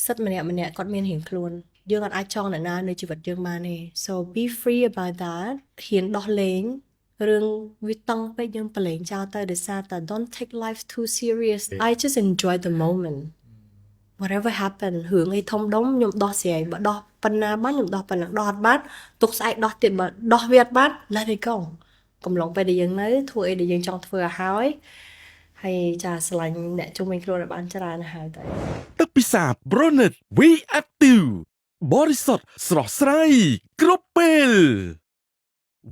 សិតម្នាក់គាត់មានរៀងខ្លួនយើងអត់អាចចង់អ្នកណានៅជីវិតយើងបានទេ so be free about that ហ៊ានដោះលែងរឿងវាតឹងពេកយើងប្រឡែងចោលទៅដោយសារតែ don't take life too serious I just enjoy the moment whatever happen រឿងអីធំដុំខ្ញុំដោះស្រាយបើដោះប៉ុណ្ណាបានខ្ញុំដោះប៉ុណ្ណឹងដោះអត់បានទុកស្អែកដោះទៀតបើដោះវាអត់បាន let it go កំឡុងពេលដែលយើងនៅធ្វើអីដែលយើងចង់ធ្វើឲ្យហើយហើយចាស្រឡាញ់អ្នកជុំវិញខ្លួនឲ្យបានច្រើនហើយទៅទឹកពិសា Bronet We Active បរិសុទ្ធស្រស់ស្រាយគ្រប់ពេល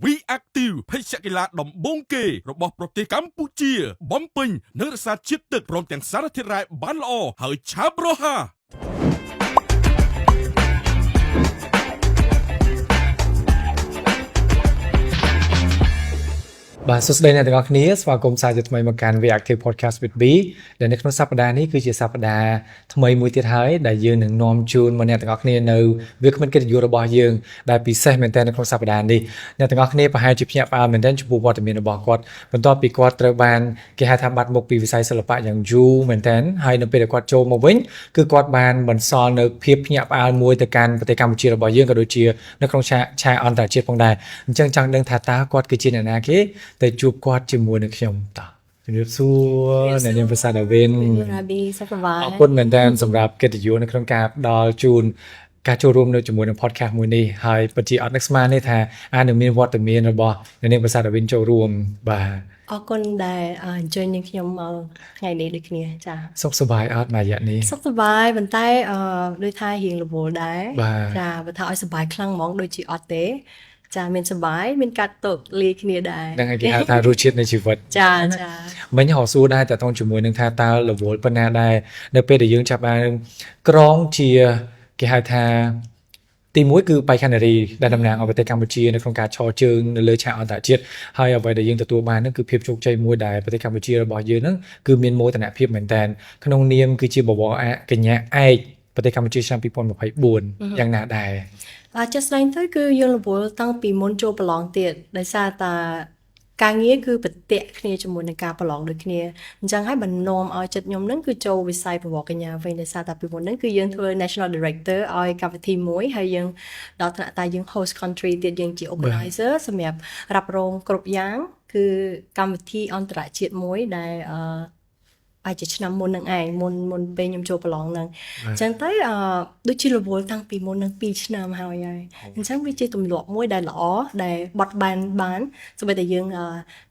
We Active ភេសជ្ជៈកីឡាដំបូងគេរបស់ប្រទេសកម្ពុជាបំពេញនឹងរក្សាជាតិទឹកព្រមទាំងសារធាតុរ៉ែបានល្អហើយឆាប់រហ័សបាទសួស្តីអ្នកទាំងអស់គ្នាស្វាគមន៍សាជាថ្មីមកកាន់ We Active Podcast with B ដែលនៅក្នុងសប្តាហ៍នេះគឺជាសប្តាហ៍ថ្មីមួយទៀតហើយដែលយើងនឹងនាំជូនមកអ្នកទាំងអស់គ្នានៅវាគ្មិនកិត្តិយសរបស់យើងដែលពិសេសមែនទែននៅក្នុងសប្តាហ៍នេះអ្នកទាំងអស់គ្នាប្រហែលជាភ្ញាក់ផ្អើលមែនទែនចំពោះវត្តមានរបស់គាត់បន្ទាប់ពីគាត់ត្រូវបានគេហៅថាបាត់មុខពីវិស័យសិល្បៈយ៉ាងយូរមែនទែនហើយនៅពេលដែលគាត់ចូលមកវិញគឺគាត់បានបន្សល់នៅភាពភ្ញាក់ផ្អើលមួយទៅកាន់ប្រទេសកម្ពុជារបស់យើងក៏ដូចជានៅក្នុងឆាកអន្តរជាតិផងដែរអញ្ចឹងចង់ដឹងថាតើគាត់គឺជាអ្នកណាគេតែជួបគាត់ជាមួយនឹងខ្ញុំតោះជំរាបសួរអ្នកនាងប្រាសាទអាវិនអរគុណមែនទែនសម្រាប់កិត្តិយសនៅក្នុងការផ្ដល់ជូនការចូលរួមនៅជាមួយនឹង podcast មួយនេះហើយពិតជាអត់នឹកស្មានទេថាអាចនឹងមានវត្តមានរបស់អ្នកនាងប្រាសាទអាវិនចូលរួមបាទអរគុណដែលអញ្ជើញនាងខ្ញុំមកថ្ងៃនេះដូចគ្នាចាសុខសប្បាយអត់មួយរយៈនេះសុខសប្បាយប៉ុន្តែដូចថារៀងរវល់ដែរចាបើថាឲ្យសប្បាយខ្លាំងហ្មងដូចជាអត់ទេចាមានសប្បាយមានកាត់ទុកលាយគ្នាដែរហ្នឹងហើយគេហៅថារសជាតិនៃជីវិតចាមិញហៅសួរដែរតើតោះជាមួយនឹងថាតើរវល់ប៉ុណ្ណាដែរនៅពេលដែលយើងចាប់បានក្រងជាគេហៅថាទីមួយគឺបេក្ខនារីដែលតំណាងឲ្យប្រទេសកម្ពុជានៅក្នុងការឈរជើងនៅលើឆាកអន្តរជាតិហើយអ្វីដែលយើងទទួលបានហ្នឹងគឺភាពជោគជ័យមួយដែលប្រទេសកម្ពុជារបស់យើងហ្នឹងគឺមានមោទនភាពមែនតើក្នុងនាមគឺជាបវរកញ្ញាឯកប្រទេសកម្ពុជាឆ្នាំ2024យ៉ាងណាដែរjust ស្ដែងទៅគឺយើងរវល់តាំងពីមុនចូលប្រឡងទៀតដោយសារតែការងារគឺប្រតិគ្នាជាមួយនឹងការប្រឡងដូចគ្នាអញ្ចឹងហើយបាននាំឲ្យចិត្តខ្ញុំហ្នឹងគឺចូលវិស័យបវរកញ្ញាវិញដោយសារតែពីមុនហ្នឹងគឺយើងធ្វើ National Director ឲ្យកម្មវិធីមួយហើយយើងដល់ថ្នាក់តែយើង host country ទៀតយើងជា organizer សម្រាប់រ៉ាប់រងគ្រប់យ៉ាងគឺកម្មវិធីអន្តរជាតិមួយដែលអាចជាឆ្នាំមុននឹងឯងមុនពេលខ្ញុំចូលប្រឡងហ្នឹងអញ្ចឹងទៅដូចជារវល់តាំងពីមុននឹង2ឆ្នាំហើយអញ្ចឹងវាជាទម្លាប់មួយដែលល្អដែលបត់បែនបានសូម្បីតែយើង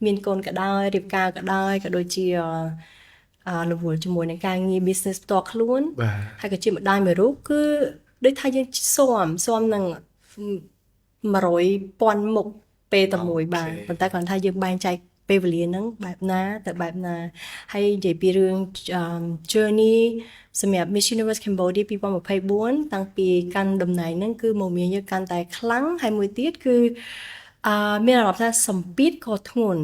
មានកូនក៏ដោយរៀបការក៏ដោយក៏ដូចជារវល់ជាមួយនឹងការងារ business ផ្ទាល់ខ្លួនហើយក៏ជាម្ដាយមួយរូបគឺដូចថាយើងស៊ាំនឹង100,000មុខពេលតែមួយបានប៉ុន្តែគាត់ថាយើងបែងចែកពេលវេលាហ្នឹងបែបណាទៅបែបណាហើយនិយាយពីរឿង journey សម្រាប់ Miss Universe Cambodia 2024តាំងពីកាន់តំណែងហ្នឹងគឺមកមានយើងកាន់តែខ្លាំងហើយមួយទៀតគឺមានអារម្មណ៍ថាសម្ពាធក៏ធ្ងន់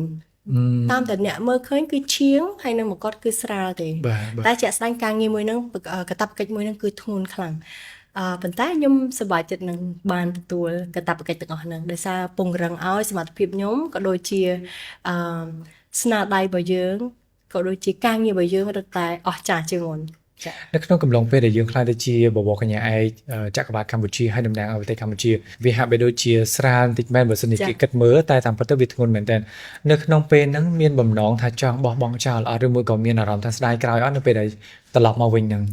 តាមតែអ្នកមើលឃើញគឺឈៀងហើយនឹងមកគាត់គឺស្រាលទេតែជាក់ស្ដែងការងារមួយហ្នឹងកាតព្វកិច្ចមួយហ្នឹងគឺធ្ងន់ខ្លាំងប៉ុន្តែខ្ញុំសប្បាយចិត្តនឹងបានទទួលកាតព្វកិច្ចទាំងអស់ហ្នឹងដោយសារពង្រឹងឲ្យសមត្ថភាពខ្ញុំក៏ដូចជាស្នាដៃរបស់យើងក៏ដូចជាការងាររបស់យើងរត់តែអស្ចារ្យជាងមុននៅក្នុងកំឡុងពេលដែលយើងខ្លាចទៅជាបវរកញ្ញាឯកចក្រវាឡកម្ពុជាហើយតំណាងឲ្យប្រទេសកម្ពុជាវាហាក់បីដូចជាស្រាលបន្តិចមែនបើសិនជាគេគិតមើលតែតាមពិតទៅវាធ្ងន់មែនតើនៅក្នុងពេលហ្នឹងមានបំណងថាចង់បោះបង់ចោលអត់ឬមួយក៏មានអារម្មណ៍ថាស្ដាយក្រោយអត់នៅពេលដែលត្រឡប់មកវិញហ្នឹង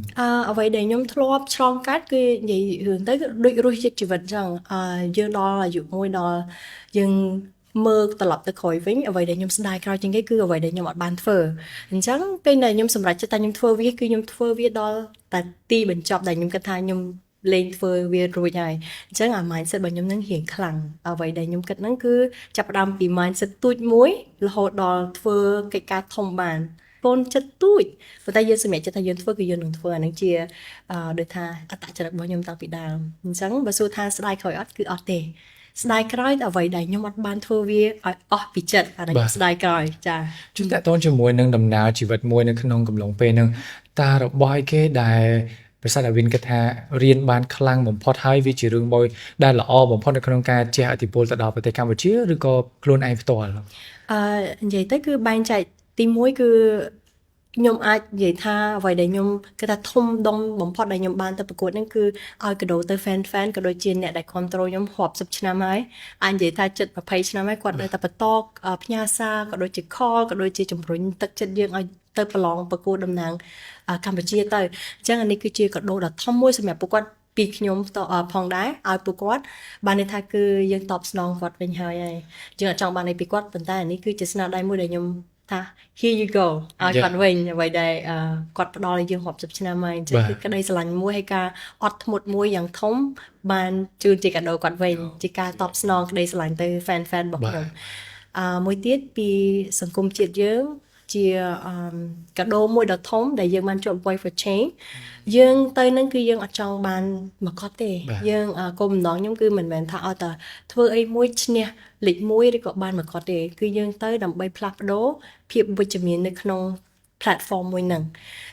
អ្វីដែលខ្ញុំធ្លាប់ឆ្លងកាត់គឺនិយាយរឿងទៅដូចរសជាតិជីវិតអញ្ចឹងយើងដល់អាយុមួយដល់យើងមើលត្រឡប់ទៅក្រោយវិញអ្វីដែលខ្ញុំស្ដាយក្រោយជាងគេគឺអ្វីដែលខ្ញុំអត់បានធ្វើអញ្ចឹងពេលដែលខ្ញុំសម្រេចចិត្តថាខ្ញុំធ្វើវាគឺខ្ញុំធ្វើវាដល់តែទីបញ្ចប់ដែលខ្ញុំគិតថាខ្ញុំលេងធ្វើវារួចហើយអញ្ចឹងអា mindset របស់ខ្ញុំនឹងរៀងខ្លាំងអ្វីដែលខ្ញុំគិតហ្នឹងគឺចាប់ផ្ដើមពី mindset ទូចមួយរហូតដល់ធ្វើកិច្ចការធំបានពូនចិត្តទូចប៉ុន្តែយើងសម្រេចចិត្តថាយើងធ្វើគឺយើងនឹងធ្វើអានឹងជាដូចថាអត្តចរិតរបស់ខ្ញុំតាំងពីដើមអញ្ចឹងបើសួរថាស្ដាយក្រោយអត់គឺអត់ទេស្ដាយក្រោយអ្វីដែលខ្ញុំអត់បានធ្វើវាឲ្យអស់ពីចិត្តអានេះស្ដាយក្រោយចាជួនតើតូនជាមួយនឹងដំណើរជីវិតមួយនៅក្នុងកំឡុងពេលហ្នឹងតើរបស់ឯគេដែលប្រាសាទអាវិនគិតថារៀនបានខ្លាំងបំផុតហើយវាជារឿងមួយដែលល្អបំផុតនៅក្នុងការជះឥទ្ធិពលទៅដល់ប្រទេសកម្ពុជាឬក៏ខ្លួនឯងផ្ទាល់និយាយទៅគឺបែងចែកទី1គឺ ខ្ញុំអាចនិយាយថាអ្វីដែលខ្ញុំគឺថាធំដុំបំផុតដែលខ្ញុំបានទៅប្រកួតហ្នឹងគឺឲ្យកាដូទៅ fan ក៏ដូចជាអ្នកដែល control ខ្ញុំរាប់សិបឆ្នាំហើយអាចនិយាយថាជិត20ឆ្នាំហើយគាត់នៅតែបន្តផ្ញើសារក៏ដូចជា call ក៏ដូចជាជំរុញទឹកចិត្តយើងឲ្យទៅប្រឡងប្រកួតតំណាងកម្ពុជាទៅអញ្ចឹងអានេះគឺជាកាដូដ៏ធំមួយសម្រាប់ពួកគាត់ពីខ្ញុំផងដែរឲ្យពួកគាត់បានន័យថាគឺយើងតបស្នងគាត់វិញហើយយើងអត់ចង់បានអីពីគាត់ប៉ុន្តែអានេះគឺជាស្នាដៃមួយដែលខ្ញុំថា here you go ឲ្យគាត់វិញអ្វីដែលគាត់ផ្ដល់ឲ្យយើងរាប់សិបឆ្នាំហើយអញ្ចឹងគឺក្តីស្រឡាញ់មួយហើយការអត់ធ្មត់មួយយ៉ាងធំបានជូនជាកាដូគាត់វិញជាការតបស្នងក្តីស្រឡាញ់ទៅ fan របស់ខ្ញុំមួយទៀតពីសង្គមជាតិយើងជាកាដូមួយដ៏ធំដែលយើងបានជាប់ Voice for Change យើងទៅនឹងគឺយើងអត់ចង់បានមកគាត់ទេយើងគោលបំណងខ្ញុំគឺមិនមែនថាឲ្យតែធ្វើអីមួយឈ្នះលេខ1ឬក៏បានមកគាត់ទេគឺយើងទៅដើម្បីផ្លាស់ប្ដូរភាពវិជ្ជមាននៅក្នុង platform មួយហ្នឹង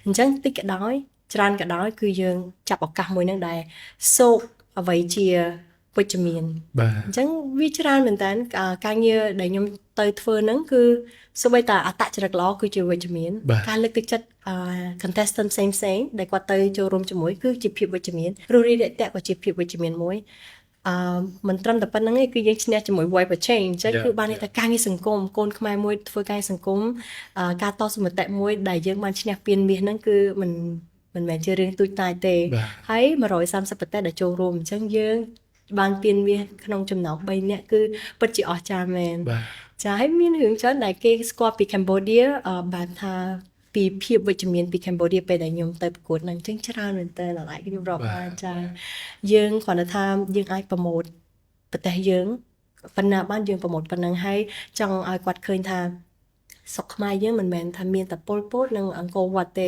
អញ្ចឹងតិចក៏ដោយច្រើនក៏ដោយគឺយើងចាប់ឱកាសមួយហ្នឹងដែលសោកអ្វីជាវិជ្ជមានអញ្ចឹងវាច្រើនមែនតើការងារដែលខ្ញុំទៅធ្វើហ្នឹងគឺសូម្បីតែអត្តចរិតល្អគឺជាវិជ្ជមានការលើកទឹកចិត្ត contestant ផ្សេងៗដែលគាត់ទៅចូលរួមជាមួយគឺជាភាពវិជ្ជមានរស់រីរាក់ទាក់ក៏ជាភាពវិជ្ជមានមួយមិនត្រឹមតែប៉ុណ្្នឹងទេគឺយើងឈ្នះជាមួយ Voice for Change អញ្ចឹងគឺបានន័យថាការងារសង្គមកូនខ្មែរមួយធ្វើការសង្គមការតស៊ូមតិមួយដែលយើងបានឈ្នះពានមាសហ្នឹងគឺមិនមែនជារឿងទូចតាចទេហើយ130ប្រទេសដែលចូលរួមអញ្ចឹងយើងបានពានមាសក្នុងចំណោម3នាក់គឺពិតជាអស្ចារ្យមែនចាហើយមានរឿងច្រើនដែលគេស្គាល់ពី Cambodia បានថាពីភាពវិជ្ជមានពី Cambodia ពេលដែលខ្ញុំទៅប្រកួតហ្នឹងអញ្ចឹងច្រើនមែនតើដល់ឯងខ្ញុំរាប់បានចាយើងគ្រាន់តែថាយើងអាចប្រម៉ូទប្រទេសយើងប៉ុណ្ណាបានយើងប្រម៉ូទប៉ុណ្ណឹងហើយចង់ឲ្យគាត់ឃើញថាស្រុកខ្មែរយើងមិនមែនថាមានតែប៉ុលពតនិងអង្គរវត្តទេ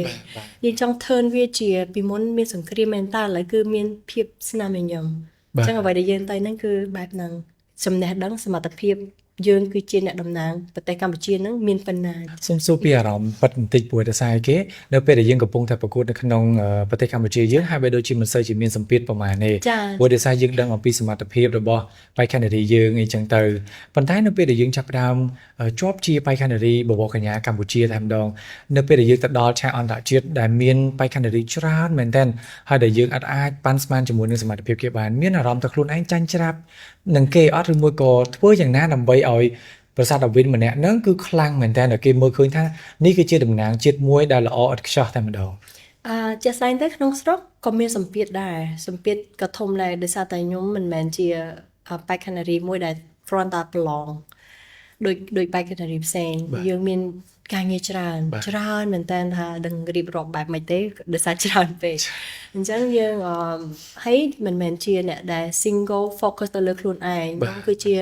យើងចង់ turn វាជាពីមុនមានសង្គ្រាមមែនតើឥឡូវគឺមានភាពស្នាមញញឹមអញ្ចឹងអ្វីដែលយើងទៅហ្នឹងគឺបែបហ្នឹងចំណេះដឹងសមត្ថភាពយើងគឺជាអ្នកតំណាងប្រទេសកម្ពុជាហ្នឹងមានប៉ុណ្ណាសូមសួរពីអារម្មណ៍ប៉ិតបន្តិចព្រោះដោយសារគេនៅពេលដែលយើងកំពុងតែប្រកួតនៅក្នុងប្រទេសកម្ពុជាយើងហើយបីដូចជាមិនសូវជាមានសម្ពាធប្រហែលទេព្រោះដោយសារយើងដឹងអំពីសមត្ថភាពរបស់បេក្ខនារីយើងអីចឹងទៅប៉ុន្តែនៅពេលដែលយើងចាប់ផ្ដើមជាប់ជាបេក្ខនារីបវរកញ្ញាកម្ពុជាតែម្ដងនៅពេលដែលយើងទៅដល់ឆាកអន្តរជាតិដែលមានបេក្ខនារីច្រើនមែនទែនហើយដែលយើងអាចប៉ាន់ស្មានជាមួយនឹងសមត្ថភាពគេបានមានអារម្មណ៍ថាខ្លួនឯងចាញ់ច្រាប់នឹងគេអត់ឬមួយក៏ធ្វើយ៉ាងណាដើម្បីឲ្យប្រសាទវិនម្នាក់ហ្នឹងគឺខ្លាំងមែនតើគេមើលឃើញថានេះគឺជាតំណាងជាតិមួយដែលល្អឥតខ្ចោះតែម្ដងជាក់ស្ដែងទៅក្នុងស្រុកក៏មានសម្ពាធដែរសម្ពាធក៏ធំដែរដោយសារតែខ្ញុំមិនមែនជាបេក្ខនារីមួយដែល front តាប្រឡងដោយបេក្ខនារីផ្សេងយើងមានការងារច្រើនមែនតើថាដឹងរៀបរាប់បែបម៉េចទេដោយសារច្រើនពេកអញ្ចឹងយើងហើយមិនមែនជាអ្នកដែល single focus ទៅលើខ្លួនឯងហ្នឹងគឺជា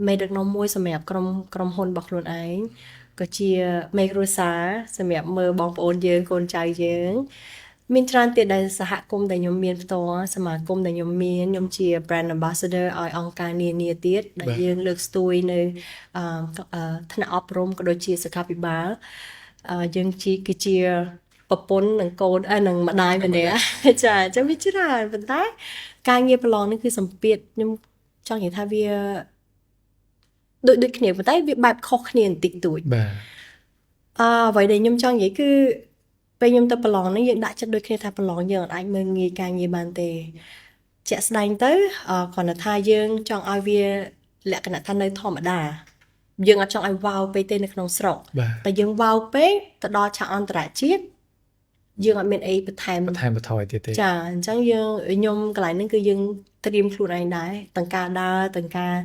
មេដឹកនាំមួយសម្រាប់ក្រុមហ៊ុនរបស់ខ្លួនឯងក៏ជាមេគ្រួសារសម្រាប់មើលបងប្អូនយើងកូនចៅយើងមានច្រើនទៀតដែលសហគមន៍ដែលខ្ញុំមានផ្ទាល់សមាគមដែលខ្ញុំជា brand ambassador ឲ្យអង្គការនានាទៀតដែលយើងលើកស្ទួយនៅថ្នាក់អប់រំក៏ដូចជាសុខាភិបាលយើងគឺជាប្រពន្ធនិងកូននិងម្ដាយម្នាក់ចាអញ្ចឹងវាច្រើនប៉ុន្តែការងារប្រឡងនេះគឺសម្ពាធខ្ញុំចង់និយាយថាវាដូចគ្នាប៉ុន្តែវាបែបខុសគ្នាបន្តិចតួចអ្វីដែលខ្ញុំចង់និយាយគឺពេលខ្ញុំទៅប្រឡងនេះយើងដាក់ចិត្តដូចគ្នាថាប្រឡងយើងអាចមើលងាយការងារបានទេជាក់ស្ដែងទៅគ្រាន់តែថាយើងចង់ឲ្យវាលក្ខណៈថានៅធម្មតាយើងអត់ចង់ឲ្យវ៉ាវពេកទេនៅក្នុងស្រុកតែយើងវ៉ាវពេកទៅដល់ឆាកអន្តរជាតិយើងអត់មានអីបន្ថែមបន្ថយទៀតទេចាអញ្ចឹងខ្ញុំកន្លែងហ្នឹងគឺយើងត្រៀមខ្លួនឯងដែរទាំងការដើរទាំងការ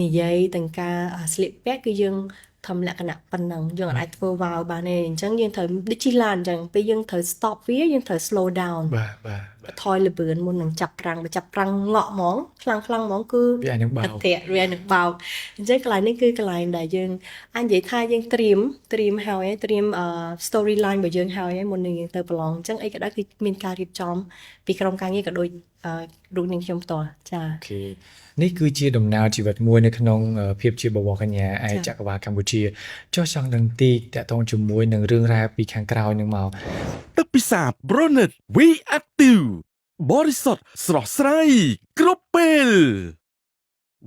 និយាយទាំងការស្លៀកពាក់គឺយើងធម្មលក្ខណៈប៉ុណ្ណឹងយើងអាចធ្វើវ៉ាវបានទេអញ្ចឹងយើងត្រូវដូចជាឡានអញ្ចឹងពេលយើងត្រូវ stop វាយើងត្រូវ slow down បាទថយលឿនមុននឹងចាប់ប្រាំងបើចាប់ប្រាំងងក់ហ្មងខ្លាំងហ្មងគឺវានឹងបោកវានឹងបោកអញ្ចឹងកន្លែងនេះគឺកន្លែងដែលយើងអាចនិយាយថាយើងត្រៀមហើយត្រៀមstory line របស់យើងហើយមុននឹងយើងទៅប្រឡងអញ្ចឹងអីក៏ដោយគឺមានការរៀបចំពីក្រុមការងារក៏ដូចរូបនាងខ្ញុំផ្ទាល់ចាអូខេនេះគឺជាដំណើរជីវិតមួយនៅក្នុងភាពជាបវរកញ្ញាឯចក្រវាឡកម្ពុជាចុះចង់ដឹងទីតកតងជាមួយនឹងរឿងរ៉ាវពីខាងក្រោយនឹងមកទឹកពិសា Bronet We Active បរិសុទ្ធស្រស់ស្រាយគ្រប់ពេល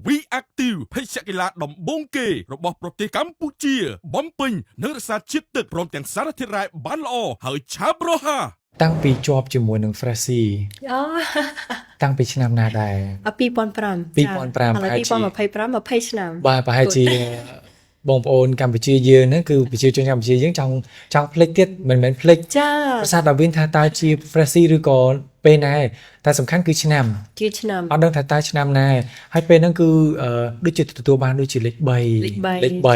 We Active ភេសជ្ជៈកីឡាដំបូងគេរបស់ប្រទេសកម្ពុជាបំពេញនិងរក្សាជាតិទឹកព្រមទាំងសារធាតុរ៉ែបានល្អហើយឆាប់រហ័ស តាំងពីជាប់ជាមួយនឹង Freshie អូ តាំងពីឆ្នាំណាដែរ 2005 2005 ឥឡូវ2025 20ឆ្នាំ បាទប្រហែលជាបងប្អូនកម្ពុជាយើងហ្នឹងគឺប្រជាជនកម្ពុជាយើងចង់ភ្លេចទៀតមិនមែនភ្លេច ចា ប្រសាទដាវីនថាតើជា Freshie ឬក៏ពេលណាតែសំខាន់គឺឆ្នាំ ជាឆ្នាំ អត់ដឹងថាតើឆ្នាំណាហើយពេលហ្នឹងគឺដូចជាទទួលបានដូចជាលេខ3 លេខ3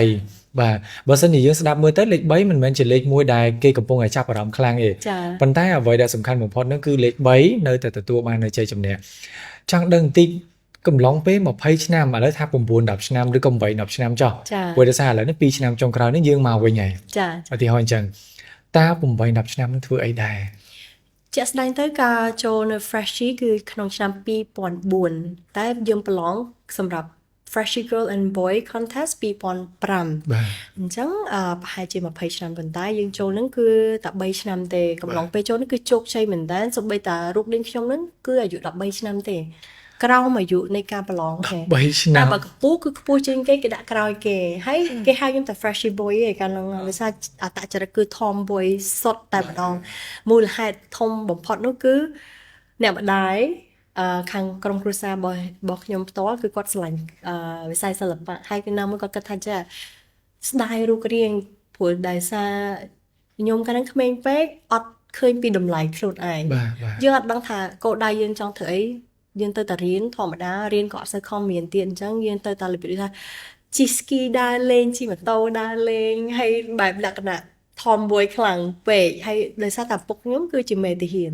បាទបើសិនជាយើងស្ដាប់មើលទៅលេខ3មិនមែនជាលេខមួយដែលគេកំពុងតែចាប់អារម្មណ៍ខ្លាំងទេ ចា ប៉ុន្តែអ្វីដែលសំខាន់បំផុតហ្នឹងគឺលេខ3នៅតែទទួលបាននៅជ័យជំនះចង់ដឹងបន្តិចកំឡុងពេល20ឆ្នាំឥឡូវថា9 10ឆ្នាំឬក៏8 10ឆ្នាំចុះ ចា ព្រោះដោយសារឥឡូវនេះ2ឆ្នាំចុងក្រោយនេះយើងមកវិញហើយ ចា ឧទាហរណ៍អញ្ចឹងតើ8 10ឆ្នាំនឹងធ្វើអីដែរ ជាក់ស្ដែងទៅការចូលនៅ Freshie គឺក្នុងឆ្នាំ2004តែយើងប្រឡងសម្រាប់ Freshie Girl and Boy Contest 2005 បាទ អញ្ចឹងប្រហែលជា20ឆ្នាំប៉ុន្តែយើងចូលហ្នឹងគឺតែ3ឆ្នាំទេកំឡុងពេលចូលហ្នឹងគឺជោគជ័យមែនតើសូម្បីតែរូបលេងខ្ញុំហ្នឹងគឺអាយុ13ឆ្នាំទេក្រោមអាយុនៃការប្រឡងទេ 3ឆ្នាំ តែបើខ្ពស់គឺខ្ពស់ជាងគេគេដាក់ក្រោយគេហើយគេហៅខ្ញុំតែ Freshie Boy ឯងកាលហ្នឹងវាថាអត្តចរិតគឺ Tomboy សុទ្ធតែម្ដងមូលហេតុធំបំផុតនោះគឺអ្នកម្ដាយខាងក្រុមគ្រួសាររបស់ខ្ញុំផ្ទាល់គឺគាត់ស្រឡាញ់វិស័យសិល្បៈហើយពីណាមួយគាត់គិតថាចាស្ដាយរូបរាងព្រោះដោយសារខ្ញុំកាលហ្នឹងក្មេងពេកអត់ឃើញពីតម្លៃខ្លួនឯង បាទបាទ យើងអត់ដឹងថាគោលដៅយើងចង់ធ្វើអីយើងទៅតែរៀនធម្មតារៀនក៏អត់សូវខំរៀនទៀតអញ្ចឹងយើងទៅតែរបៀបថាជិះស្គីដើរលេងជិះម៉ូតូដើរលេងហើយបែបលក្ខណៈថមមួយខ្លាំងពេកហើយដោយសារតែពុកខ្ញុំគឺជាមេទាហាន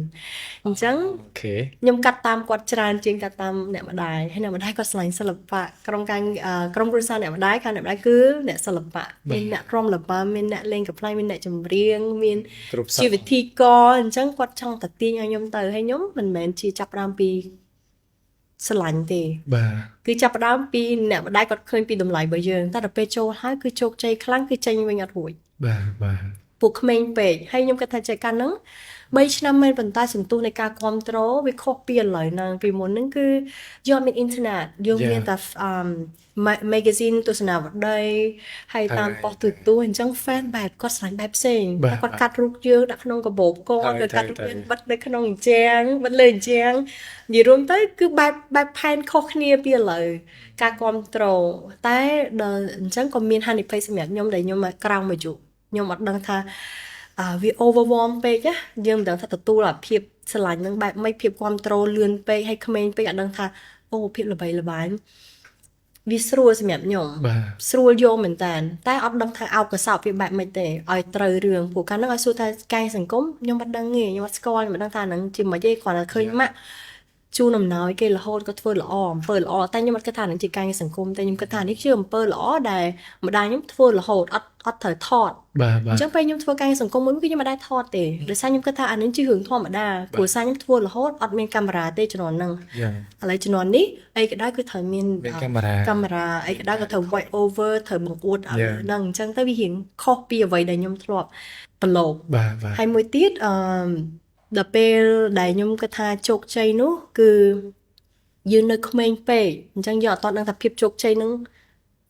អញ្ចឹង អូខេ ខ្ញុំកាត់តាមគាត់ច្រើនជាងកាត់តាមអ្នកម្ដាយហើយអ្នកម្ដាយគាត់ស្រឡាញ់សិល្បៈក្រុមគ្រួសារអ្នកម្ដាយខាងអ្នកម្ដាយគឺអ្នកសិល្បៈមានអ្នករាំល្បើមានអ្នកលេងកំប្លែងមានអ្នកចម្រៀងមាន គ្រប់ស ជាវិធីករអញ្ចឹងគាត់ចង់តែទាញឲ្យខ្ញុំទៅហើយខ្ញុំមិនមែនជាចាប់ផ្ដើមពីស្រឡាញ់ទេ បាទ គឺចាប់ផ្ដើមពីអ្នកម្ដាយគាត់ឃើញពីតម្លៃរបស់យើងតែដល់ពេលចូលហើយគឺជោគជ័យខ្លាំងគឺចេញវិញអត់រួច បាទបាទ ពួកក្មេងពេកហើយខ្ញុំគិតថាចេះកាន់ហ្នឹង3ឆ្នាំមែនប៉ុន្តែសន្ទុះនៃការគ្រប់គ្រងវាខុសពីឥឡូវហ្នឹងពីមុនហ្នឹងគឺយកមានអ៊ីនធឺណិតយកមានតែmagazine ទស្សនាវដ្តីហើយតាមប៉ុស្តិ៍ទូរទស្សន៍អញ្ចឹង fan បែបគាត់ស្រឡាញ់បែបផ្សេងតែគាត់កាត់រូបយើងដាក់ក្នុងកាបូបកគាត់កាត់រូបយើងបិទនៅក្នុងអញ្ចឹងបិទលើអញ្ចឹងនិយាយរួមទៅគឺបែបផែនខុសគ្នាពីឥឡូវការគ្រប់គ្រងតែដល់អញ្ចឹងក៏មានហានិភ័យសម្រាប់ខ្ញុំដែលខ្ញុំមកក្រោមអាយុខ្ញុំអត់ដឹងថាវា overwhelm ពេកណាយើងមិនដឹងថាទទួលអាភាពស្រឡាញ់នឹងបែបមិនភាពគ្រប់គ្រងលឿនពេកហើយក្មេងពេកអត់ដឹងថាអូភាពល្បីល្បាញវាស្រួលសម្រាប់ខ្ញុំ បាទ ស្រួលយកមែនតើតែអត់ដឹងថាអោបកសោបវាបែបម៉េចទេឲ្យត្រូវរឿងព្រោះកាលហ្នឹងឲ្យសួរថាកាយសង្គមខ្ញុំអត់ដឹងទេខ្ញុំអត់ស្គាល់ខ្ញុំអត់ដឹងថាហ្នឹងជាមិនទេគ្រាន់តែឃើញម៉ាក់ជូនអំណោយគេរហូតក៏ធ្វើល្អអំពើល្អតែខ្ញុំអត់គិតថាហ្នឹងជាកាយសង្គមតែខ្ញុំគិតថានេះជាអំពើល្អដែលម្ដាយខ្ញុំធ្វើរហូតអត់ត្រូវថត បាទបា អ ទ ញ្ចឹងពេលខ្ញុំធ្វើការសង្គមមួយគឺខ្ញុំមិនដែរថតទេដោយសារខ្ញុំគិតថាអានេះជារឿងធម្មតាគ្រួសារខ្ញុំធ្វើរហូតអត់មានកាមេរ៉ាទេជំនាន់ហ្នឹង យ៉ា ឥឡូវជំនាន់នេះអីក៏ដោយគឺត្រូវមាន មានកាមេរ៉ា កាមេរ៉ាអីក៏ដោយក៏ត្រូវ voice over ត្រូវបង្អួតឲ្យ Yeah. ហ្នឹងអញ្ចឹងទៅវារៀងខុសពីអ្វីដែលខ្ញុំធ្លាប់ប្រឡូក បាទបាទ ហើយមួយទៀតដល់ពេលដែលខ្ញុំគិតថាជោគជ័យនោះគឺយើងនៅក្មេងពេកអញ្ចឹងយើងអត់តដឹងថាភាពជោគជ័យហ្នឹង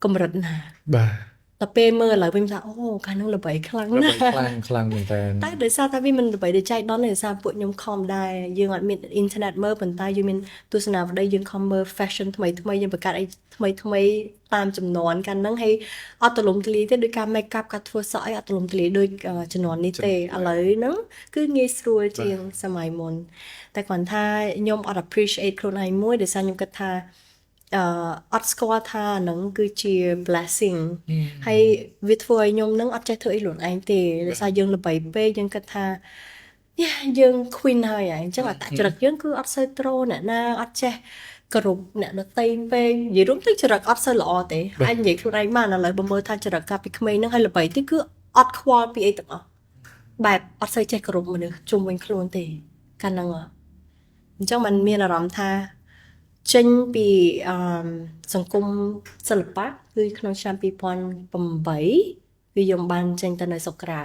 កម្រិតណា បាទ ដល់ពេលមើលឥឡូវវិញថាអូកាលនោះល្បីខ្លាំង ល្ ណា បី ស់ ខ្លាំងមែនតើ តែដោយសារតែវាមិនល្បីដូចចៃដន្យទេដោយសារពួកខ្ញុំខំដែរយើងអត់មានអ៊ីនធឺណិតមើលប៉ុន្តែយើងមានទស្សនាវដ្តីយើងខំមើល fashion ថ្មីយើងបង្កើតអីថ្មីតាមចំនួនកាលហ្នឹងហើយអត់ទលំទលាយទេដោយការ make up ការធ្វើសក់អីអត់ទលំទលាយដូចចំនួននេះទេឥឡូវហ្នឹងគឺងាយស្រួលជាងសម័យមុនតែគ្រាន់ថាខ្ញុំអត់ appreciate ខ្លួនឯងមួយដោយសារខ្ញុំគិតថាអត់ស្គាល់ថាហ្នឹងគឺជា blessing ហើយវាធ្វើឲ្យខ្ញុំហ្នឹងអត់ចេះធ្វើអីខ្លួនឯងទេដោយសារយើងល្បីពេកយើងគិតថាយើង queen ហើយអញ្ចឹងអត្តចរិតយើងគឺអត់សូវត្រូអ្នកណាអត់ចេះគោរពអ្នកដទៃពេកនិយាយរួមទៅចរិតអត់សូវល្អទេអាចនិយាយខ្លួនឯងបានឥឡូវបើមើលថាចរិតកាលពីក្មេងហ្នឹងហើយល្បីទៀតគឺអត់ខ្វល់ពីអីទាំងអស់បែបអត់សូវចេះគោរពមនុស្សជុំវិញខ្លួនទេកាលហ្នឹងអញ្ចឹងมันមានអារម្មណ៍ថាចេញពីសង្គមសិល្បៈគឺក្នុងឆ្នាំ2008គឺខ្ញុំបានចេញទៅនៅស្រុកក្រៅ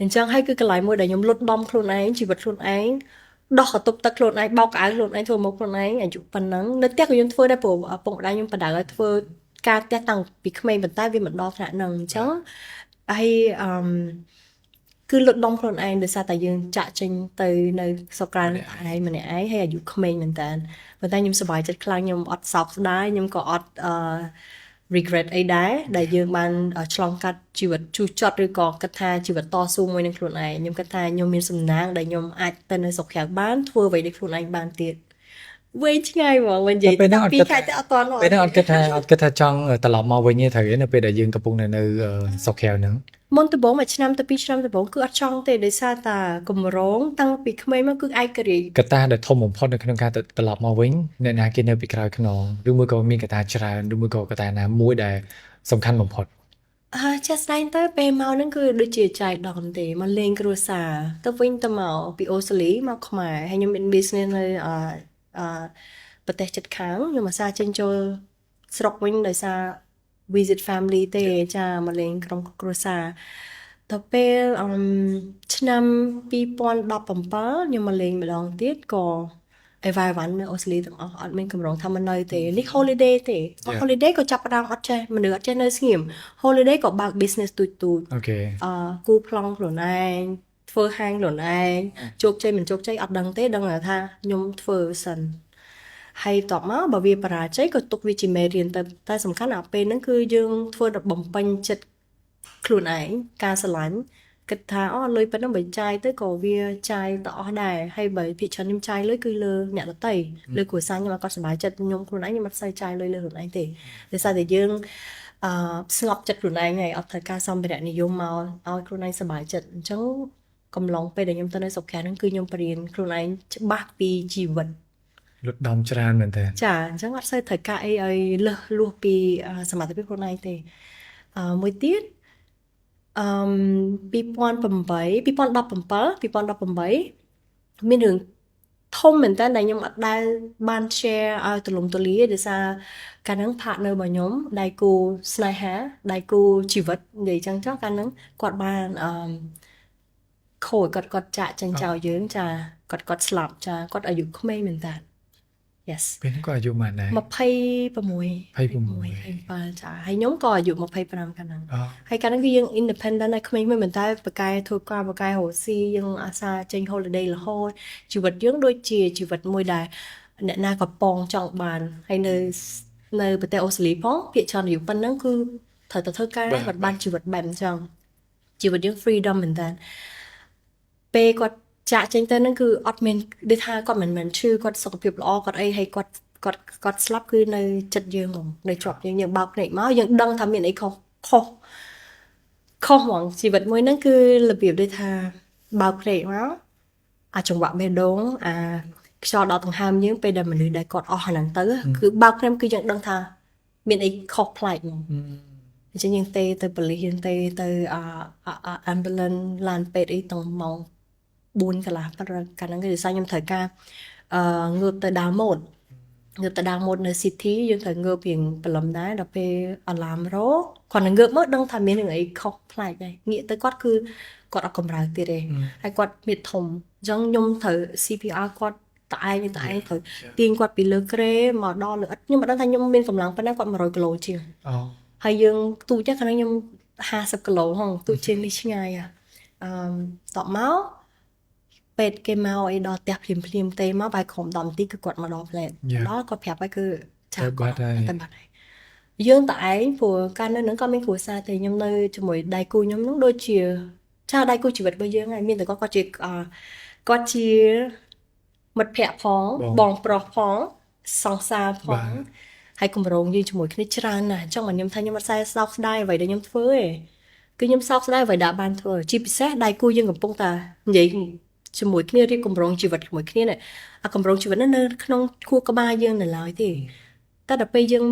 អញ្ចឹងហើយគឺកន្លែងមួយដែលខ្ញុំលុតដំខ្លួនឯងជីវិតខ្លួនឯង ដោះកតុបទឹកខ្លួនឯងបោកកៅខ្លួនឯងធ្វើមកខ្លួនឯងអាយុប៉ុណ្ណឹងនៅផ្ទះក៏ខ្ញុំធ្វើដែរព្រោះឪពុកម្ដាយខ្ញុំបដៅឲ្យធ្វើការផ្ទះតាំងពីក្មេងប៉ុន្តែវាមិនដល់ថ្នាក់ហ្នឹងអញ្ចឹងហើយគឺលុតដុំខ្លួនឯងដោយសារតែយើងចាក់ចេញទៅនៅស្រុកក្រៅឯងម្នាក់ឯងហើយអាយុក្មេងមែនតើប៉ុន្តែខ្ញុំសប្បាយចិត្តខ្លាំងខ្ញុំអត់សោកស្ដាយខ្ញុំក៏អត់regret អីដែរដែលយើងបានឆ្លងកាត់ជីវិតជូរចត់ឬក៏គិតថាជីវិតតស៊ូមួយនឹងខ្លួនឯងខ្ញុំគិតថាខ្ញុំមានសំណាងដែលខ្ញុំអាចទៅនៅស្រុកក្រៅបានធ្វើអ្វីដែលខ្លួនឯងបានទៀតវែងឆ្ងាយហ្មងវិញនិយាយពីខែទៅអត់ទាន់ពេលហ្នឹងអត់គិតថាចង់ត្រឡប់មកវិញទេត្រូវទេនៅពេលដែលយើងកំពុងនៅស្រុកក្រៅហ្នឹងមុនដំបូងមួយឆ្នាំទៅ2ឆ្នាំដំបូងគឺអត់ចង់ទេដោយសារតែកម្រងតាំងពីក្មេងមកគឺឯករាជ្យកត្តាដែលធំបំផុតនៅក្នុងការត្រឡប់មកវិញអ្នកណាគេនៅពីក្រោយខ្នងឬមួយក៏មានកត្តាច្រើនឬមួយក៏កត្តាណាមួយដែលសំខាន់បំផុតចាស់ស្ដែងទៅពេលមកហ្នឹងគឺដូចជាចៃដន្យទេមកលេងគ្រួសារទៅវិញទៅមកពីអូស្ត្រាលីមកខ្មែរហើយខ្ញុំមាន business នៅប្រទេសជិតខាងខ្ញុំអាសាចេញចូលស្រុកវិញដោយសារ visit family ទេចាមកលេងក្រុមគ្រួសារដល់ពេលឆ្នាំ2017ខ្ញុំមកលេងម្ដងទៀតក៏everyone នៅអូស្ត្រាលីទាំងអស់អត់មានកម្រងថាមកនៅទេនេះ holiday ទេ holiday ក៏ចាប់ផ្ដើមអត់ចេះមនុស្សអត់ចេះនៅស្ងៀម holiday ក៏បើក business ទូចអូខេគូប្លង់ខ្លួនឯងធ្វើហាងខ្លួនឯងជោគជ័យមិនជោគជ័យអត់ដឹងទេដឹងថាខ្ញុំធ្វើសិនហើយតបមកបើវាបរាជ័យក៏ទុកវាជាមេរៀនទៅតែសំខាន់អាពេលហ្នឹងគឺយើងធ្វើដល់បំពេញចិត្តខ្លួនឯងការស្រឡាញ់គិតថាលុយប៉ុណ្ណឹងបើចាយទៅក៏វាចាយទៅអស់ដែរហើយបើភាគច្រើនខ្ញុំចាយលុយគឺលើអ្នកដទៃលើគ្រួសារខ្ញុំអត់គាត់សប្បាយចិត្តខ្ញុំខ្លួនឯងខ្ញុំអត់សូវចាយលុយលើខ្លួនឯងទេដោយសារតែយើងស្ងប់ចិត្តខ្លួនឯងហើយអត់ត្រូវការសម្ភារៈនិយមមកឲ្យខ្លួនឯងសប្បាយចិត្តអញ្ចឹងកំឡុងពេលដែលខ្ញុំទៅនៅស្រុកក្រៅហ្នឹងគឺខ្ញុំបរៀនខ្លួនឯងច្បាស់ពីជីវិតលុតដំច្រើនមែនតើចាអញ្ចឹងអត់សូវត្រូវការអីឲ្យលើសលួសពីសមត្ថភាពខ្លួនឯងទេមួយទៀត2017មានរឿងធំមែនតើដែលខ្ញុំអត់ដែលបាន share ឲ្យទូលំទូលាយដោយសារកាលហ្នឹង partner របស់ខ្ញុំដៃគូស្នេហាដៃគូជីវិតនិយាយចឹងចុះកាលហ្នឹងគាត់បានខូចគាត់ចាក់ចេញចោលយើងចាគាត់ស្លាប់ចាគាត់អាយុក្មេងមែនតើyes ពេលហ្នឹងក៏អាយុប៉ុន្មានដែរ26 ចាហើយខ្ញុំក៏អាយុ25កាលហ្នឹងហើយកាលហ្នឹងគឺយើង independent ហើយក្មេងមិនតែបកែធ្វើការបកែរកស៊ីយើងអាសាចេញ holiday រហូតជីវិតយើងដូចជាជីវិតមួយដែលអ្នកណាក៏ពងចង់បានហើយនៅប្រទេសអូស្ត្រាលីផងភាគច្រើនអាយុប៉ុណ្ណឹងគឺត្រូវទៅធ្វើការគាត់បានជីវិតបែបអញ្ចឹងជីវិតយើង freedom មែនតើពេលគាត់ចាក់ចេញទៅហ្នឹងគឺអត់មានដូចថាគាត់មិនមែនឈឺគាត់សុខភាពល្អគាត់អីហើយគាត់ស្លាប់គឺនៅចិត្តយើងហ្មងនៅជាប់យើងបើកភ្នែកមកយើងដឹងថាមានអីខុសហ្មងជីវិតមួយហ្នឹងគឺរបៀបដូចថាបើកភ្នែកមកអាចង្វាក់បេះដូងខ្យល់ដល់ដង្ហើមយើងពេលដែលមនុស្សដែលគាត់អស់ហ្នឹងទៅគឺបើកភ្នែកគឺយើងដឹងថាមានអីខុសប្លែកហ្មងអញ្ចឹងយើងទេទៅប៉ូលីសយើងទេទៅambulance ឡានពេទ្យអីទាំងម៉ោង4កន្លះប៉ុន្តែកាលហ្នឹងគឺដោយសារខ្ញុំត្រូវការងើបទៅដើរម៉ូតនៅ city យើងត្រូវងើបរៀងព្រលឹមដែរដល់ពេលអឡាមរោគាត់នឹងងើបមកដឹងថាមានរឿងអីខុសប្លែកដែរងាកទៅគាត់គឺគាត់អត់កម្រើទៀតទេហើយគាត់មានធំអញ្ចឹងខ្ញុំត្រូវ CPR គាត់តឯងត្រូវទាញគាត់ពីលើក្រេមកដល់លើឥតខ្ញុំមិនដឹងថាខ្ញុំមានកម្លាំងប៉ុណ្ណាគាត់100គីឡូជាងហើយយើងទូចហ្នឹងខ្ញុំ50គីឡូហងទូចជាងនេះឆ្ងាយតបមកពេទ្យគេមកអីដល់ផ្ទះភ្លាមទេមកបាយក្រុម10នាទីគឺគាត់មកដល់ផ្លែដល់គាត់ប្រាប់ឲ្យគឺចាបាត់ហើយយើងតឯងព្រោះកាលនៅហ្នឹងក៏មានគ្រួសារតែខ្ញុំនៅជាមួយដៃគូខ្ញុំហ្នឹងដូចជាដៃគូជីវិតរបស់យើងហើយមានតែគាត់ជាមិត្តភ័ក្តិផងបងប្រុសផងសង្សារផងហើយគម្រោងយើងជាមួយគ្នាច្រើនណាស់អញ្ចឹងខ្ញុំថាខ្ញុំអត់សោកស្ដាយអ្វីដែលខ្ញុំធ្វើទេគឺខ្ញុំសោកស្ដាយអ្វីដែលបានធ្វើជាពិសេសដៃគូយើងកំពុងតែនិយាយជាមួយគ្នារៀបគម្រោងជីវិតជាមួយគ្នានេះគម្រោងជីវិតនៅក្នុងខួរក្បាលយើងនៅឡើយទេតែដល់ពេលយើង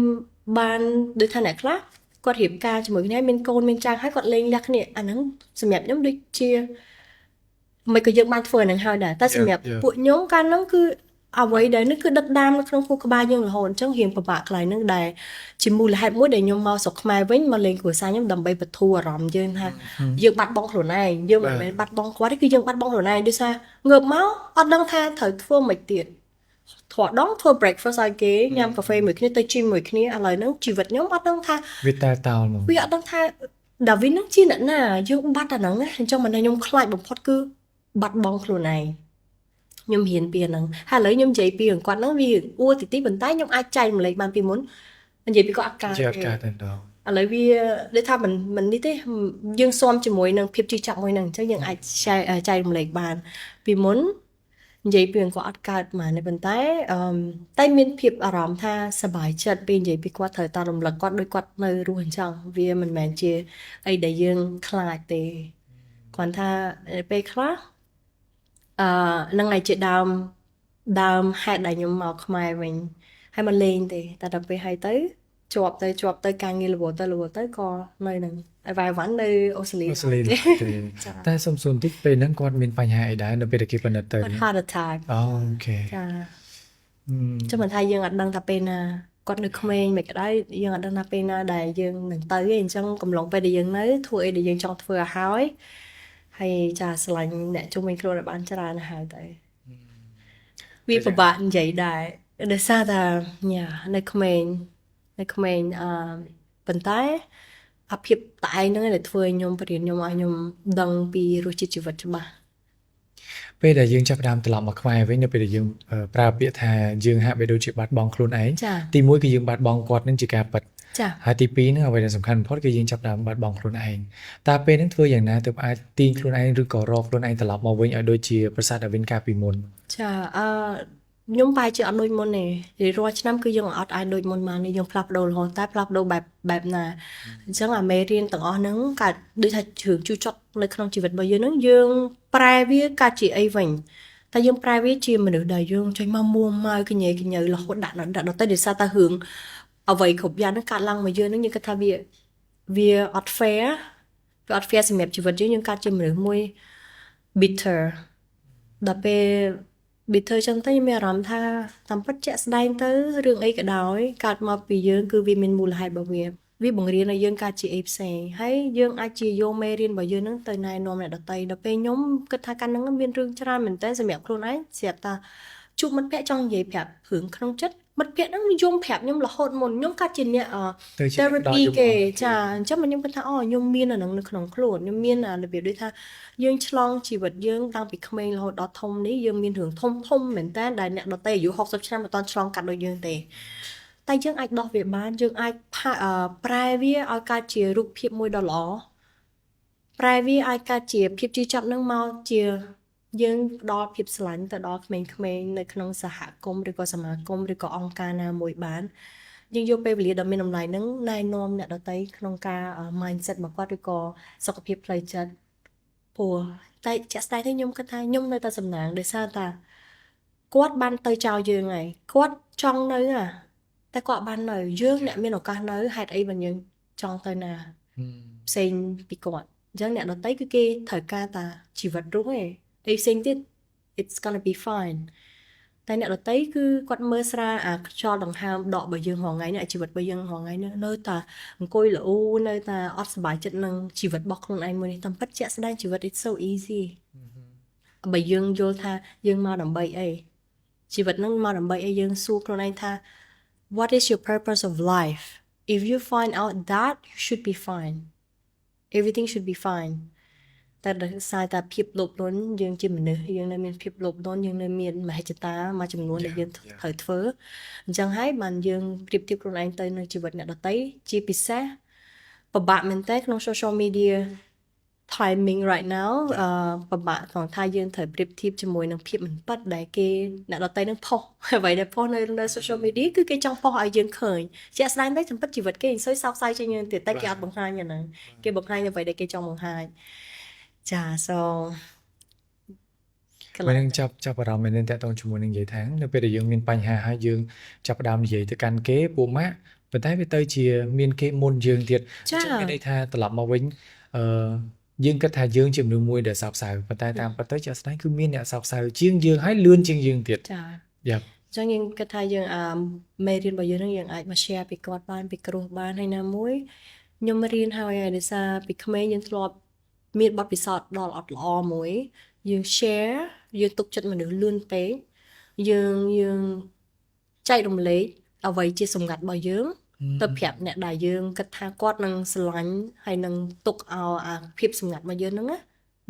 បានដូចថាអ្នកខ្លះគាត់រៀបការជាមួយគ្នាមានកូនមានចៅហើយគាត់លេងលះគ្នាអាហ្នឹងសម្រាប់ខ្ញុំដូចជាមិនក៏យើងបានធ្វើអាហ្នឹងហើយដែរតែសម្រាប់ពួកខ្ញុំកាលហ្នឹងគឺ អ្វីដែលនឹងគឺដឹកដាមនៅក្នុងខួរក្បាលយើងរហូតអញ្ចឹងរៀងពិបាកខ្លាំងនឹងដែលជាមូលហេតុមួយដែលខ្ញុំមកស្រុកខ្មែរវិញមកលេងគ្រួសារខ្ញុំដើម្បីបន្ធូរអារម្មណ៍យើងថាយើងបាត់បង់ខ្លួនឯងយើងមិនមែនបាត់បង់គាត់ទេគឺយើងបាត់បង់ខ្លួនឯងដោយសារងើបមកអត់ដឹងថាត្រូវធ្វើមិនទៀតធ្វើដងធ្វើ breakfast ឲ្យគេញ៉ាំកាហ្វេមួយគ្នាទៅ gym មួយគ្នាឥឡូវហ្នឹងជីវិតខ្ញុំអត់ដឹងថា វាតែតោលមក វាអត់ដឹងថាដាវីននឹងជាអ្នកណាយើងបាត់អាហ្នឹងណាអញ្ចឹងមិនថាខ្ញុំខ្លាចបំផុតគឺបាត់បង់ខ្លួនឯងខ្ញុំរៀនពីអាហ្នឹងហើយឥឡូវខ្ញុំនិយាយពីរឿងគាត់ហ្នឹងវាអួរទីប៉ុន្តែខ្ញុំអាចចែកម្លែកបានពីមុននិយាយពីគាត់អត់កើត ជាអត់កើតទេដង ឥឡូវវាដូចថាមិននេះទេយើងស៊ាំជាមួយនឹងភាពជឿចាប់មួយហ្នឹងអញ្ចឹងយើងអាចចែកម្លែកបានពីមុននិយាយពីរឿងគាត់អត់កើតមកទេប៉ុន្តែតែមានភាពអារម្មណ៍ថាសប្បាយចិត្តពេលនិយាយពីគាត់ត្រូវតែរំលឹកគាត់ដូចគាត់នៅរស់អញ្ចឹងវាមិនមែនជាអីដែលយើងខ្លាចទេគាត់ថាពេលខ្លះនឹងឯងជាដើមហេតុដែលខ្ញុំមកខ្មែរវិញហើយមកលេងទេតែដល់ពេលហើយទៅជាប់ទៅការងាររវល់ទៅក៏នៅនឹងឯវ៉ៃវ៉ាន់នៅអូស្ត្រាលី អូស្ត្រាលីតែសុំសួរបន្តិចពេលហ្នឹងគាត់មានបញ្ហាអីដែរនៅពេលដែលគេពិនិត្យទៅ គាត់ heart attack អូខេ ចាចាំមិនថាយើងអត់ដឹងថាពេលណាគាត់នៅក្មេងមិនក្តៅយើងអត់ដឹងថាពេលណាដែលយើងនឹងទៅទេអញ្ចឹងកំឡុងពេលដែលយើងនៅធ្វើអីដែលយើងចង់ធ្វើឲ្យហើយចាស្រឡាញ់អ្នកជុំវិញខ្លួនឲ្យបានច្រើនទៅហើយទៅវាពិបាកនិយាយដែរដោយសារតែនៅក្មេងប៉ុន្តែអាភាពតែឯងហ្នឹងដែលធ្វើឲ្យខ្ញុំបរៀនខ្ញុំឲ្យខ្ញុំដឹងពីរសជាតិជីវិតច្បាស់ ពេលដែលយើងចាប់ផ្ដើមត្រឡប់មកខ្មែរវិញនៅពេលដែលយើងប្រើពាក្យថាយើងហាក់បីដូចជាបាត់បង់ខ្លួនឯង ចា ទី1គឺយើងបាត់បង់គាត់នឹងជាការពិត ចា ហើយទី2ហ្នឹងអ្វីដែលសំខាន់បំផុតគឺយើងចាប់ផ្ដើមបាត់បង់ខ្លួនឯងតើពេលហ្នឹងធ្វើយ៉ាងណាទើបអាចទាញខ្លួនឯងឬក៏រកខ្លួនឯងត្រឡប់មកវិញឲ្យដូចជាប្រសាទដាវីនកាលពីមុន ចាខ្ញុំបែរជាអត់ដូចមុនទេរាល់ឆ្នាំគឺយើងអត់អាចដូចមុនមកនេះយើងផ្លាស់ប្ដូររហូតតែផ្លាស់ប្ដូរបែបណាអញ្ចឹងអាមេរៀនទាំងអស់ហ្នឹងកើតដូចថាជ្រឿងជូរចត់នៅក្នុងជីវិតរបស់យើងហ្នឹងយើងប្រែវាកើតជាអីវិញតែយើងប្រែវាជាមនុស្សដែលយើងចេញមកមួម៉ៅកញ៉េកញើរហូតដាក់ដល់ទៅដោយសារតែរឿងអ្វីគ្រប់យ៉ាងហ្នឹងកើតឡើងមកយើងហ្នឹងយើងគិតថាវាអត់ fair វាអត់ fair សម្រាប់ជីវិតយើងកើតជាមនុស្សមួយ bitter ដល់ពេលbitter ចឹងទៅខ្ញុំមានអារម្មណ៍ថាតាមពិតជាក់ស្ដែងទៅរឿងអីក៏ដោយកើតមកពីយើងគឺវាមានមូលហេតុរបស់វាបង្រៀនឲ្យយើងកើតជាអីផ្សេងហើយយើងអាចជាយកមេរៀនរបស់យើងហ្នឹងទៅណែនាំអ្នកដទៃដល់ពេលខ្ញុំគិតថាកាលហ្នឹងមានរឿងច្រើនមែនតើសម្រាប់ខ្លួនឯងស្រាប់តែជួបមិត្តភក្តិចង់និយាយប្រាប់រឿងក្នុងចិត្តមិត្តភក្តិហ្នឹងនិយមប្រាប់ខ្ញុំរហូតមុនខ្ញុំកើតជាអ្នក therapy គេចាអញ្ចឹងខ្ញុំគិតថាខ្ញុំមានអាហ្នឹងនៅក្នុងខ្លួនខ្ញុំមានរបៀបដូចថាយើងឆ្លងជីវិតយើងតាំងពីក្មេងរហូតដល់ធំនេះយើងមានរឿងធំមែនតើដែលអ្នកដទៃអាយុ60ឆ្នាំមិនតាន់ឆ្លងកាត់ដូចយើងទេតែយើងអាចដោះវាបានយើងអាចប្រែវាឲ្យកើតជារូបភាពមួយដ៏ល្អប្រែវាឲ្យកើតជាភាពជឿចាប់នឹងមកជាយើងផ្ដល់ភាពស្រឡាញ់ទៅដល់ក្មេងៗនៅក្នុងសហគមន៍ឬក៏សមាគមឬក៏អង្គការណាមួយបានយើងយកពេលវេលាដ៏មានតម្លៃហ្នឹងណែនាំអ្នកដទៃក្នុងការ mindset របស់គាត់ឬក៏សុខភាពផ្លូវចិត្តព្រោះតែជាក់ស្ដែងទៅខ្ញុំគិតថាខ្ញុំនៅតែសំណាងដោយសារតែគាត់បានទៅចោលយើងហើយគាត់ចង់នៅតែគាត់បាននៅយើងអ្នកមានឱកាសនៅហេតុអីបានយើងចង់ទៅណាផ្សេងពីគាត់អញ្ចឹងអ្នកដទៃគឺគេត្រូវការតាជីវិតរស់ឯងអីផ្សេងទៀត it's gonna be fine តែអ្នកដទៃគឺគាត់មើលស្រាអាខ្យល់ដង្ហើមដករបស់យើងរាល់ថ្ងៃនេះជីវិតរបស់យើងរាល់ថ្ងៃនេះនៅតែអង្គុយល្អូនៅតែអត់សប្បាយចិត្តនឹងជីវិតរបស់ខ្លួនឯងមួយនេះតាមពិតជាក់ស្ដែងជីវិត it's so easy បើយើងយល់ថាយើងមកដើម្បីអីជីវិតហ្នឹងមកដើម្បីអីយើងសួរខ្លួនឯងថា what is your purpose of life if you find out that you should be fine everything should be fine តែដោយសារតែភាពលោភលន់យើងជាមនុស្សយើងនៅមានភាពលោភលន់យើងនៅមានមហិច្ឆតាមួយចំនួនដែលយើងត្រូវធ្វើអញ្ចឹងហើយបានយើងប្រៀបធៀបខ្លួនឯងទៅនឹងជីវិតអ្នកដទៃជាពិសេសពិបាកមែនតើក្នុង social media timing right now ពិបាកក្នុងថាយើងត្រូវប្រៀបធៀបជាមួយនឹងភាពមិនពិតដែលគេអ្នកដទៃនឹងផុសអ្វីដែលផុសនៅ social media គឺគេចង់ផុសឲ្យយើងឃើញជាក់ស្ដែងទៅចំពិតជីវិតគេមិនសូវសោកសៅជាងយើងទៀតតែគេអត់បង្ហាញហ្នឹងគេបង្ហាញអ្វីដែលគេចង់បង្ហាញចា so ពេលនឹងចាប់អារម្មណ៍មែនទេតើតោះជាមួយនឹងនិយាយថានៅពេលដែលយើងមានបញ្ហាហើយយើងចាប់ផ្ដើមនិយាយទៅកាន់គេពូម៉ាក់ប៉ុន្តែវាទៅជាមានគេមុនយើងទៀតអញ្ចឹងមានន័យថាត្រឡប់មកវិញយើងគិតថាយើងជាមនុស្សមួយដែលសោកសៅប៉ុន្តែតាមពិតទៅជាក់ស្ដែងគឺមានអ្នកសោកសៅជាងយើងហើយលឿនជាងយើងទៀត ចា Yep ចឹងយើងគិតថាយើងមេរៀនរបស់យើងហ្នឹងយើងអាចមក share ពីគាត់បានពីគ្រូបានហើយណាមួយខ្ញុំរៀនហើយដោយសារពីក្មេងយើងធ្លាប់មានបទពិសោធន៍ដល់អត់ល្អមួយយើង share យើងទុកចិត្តមនុស្សលឿនពេកយើងចែករំលែកអ្វីជាសម្ងាត់របស់យើងទៅប្រាប់អ្នកដែលយើងគិតថាគាត់នឹងស្រឡាញ់ហើយនឹងទុកឲ្យអាភាពសម្ងាត់របស់យើងហ្នឹងណា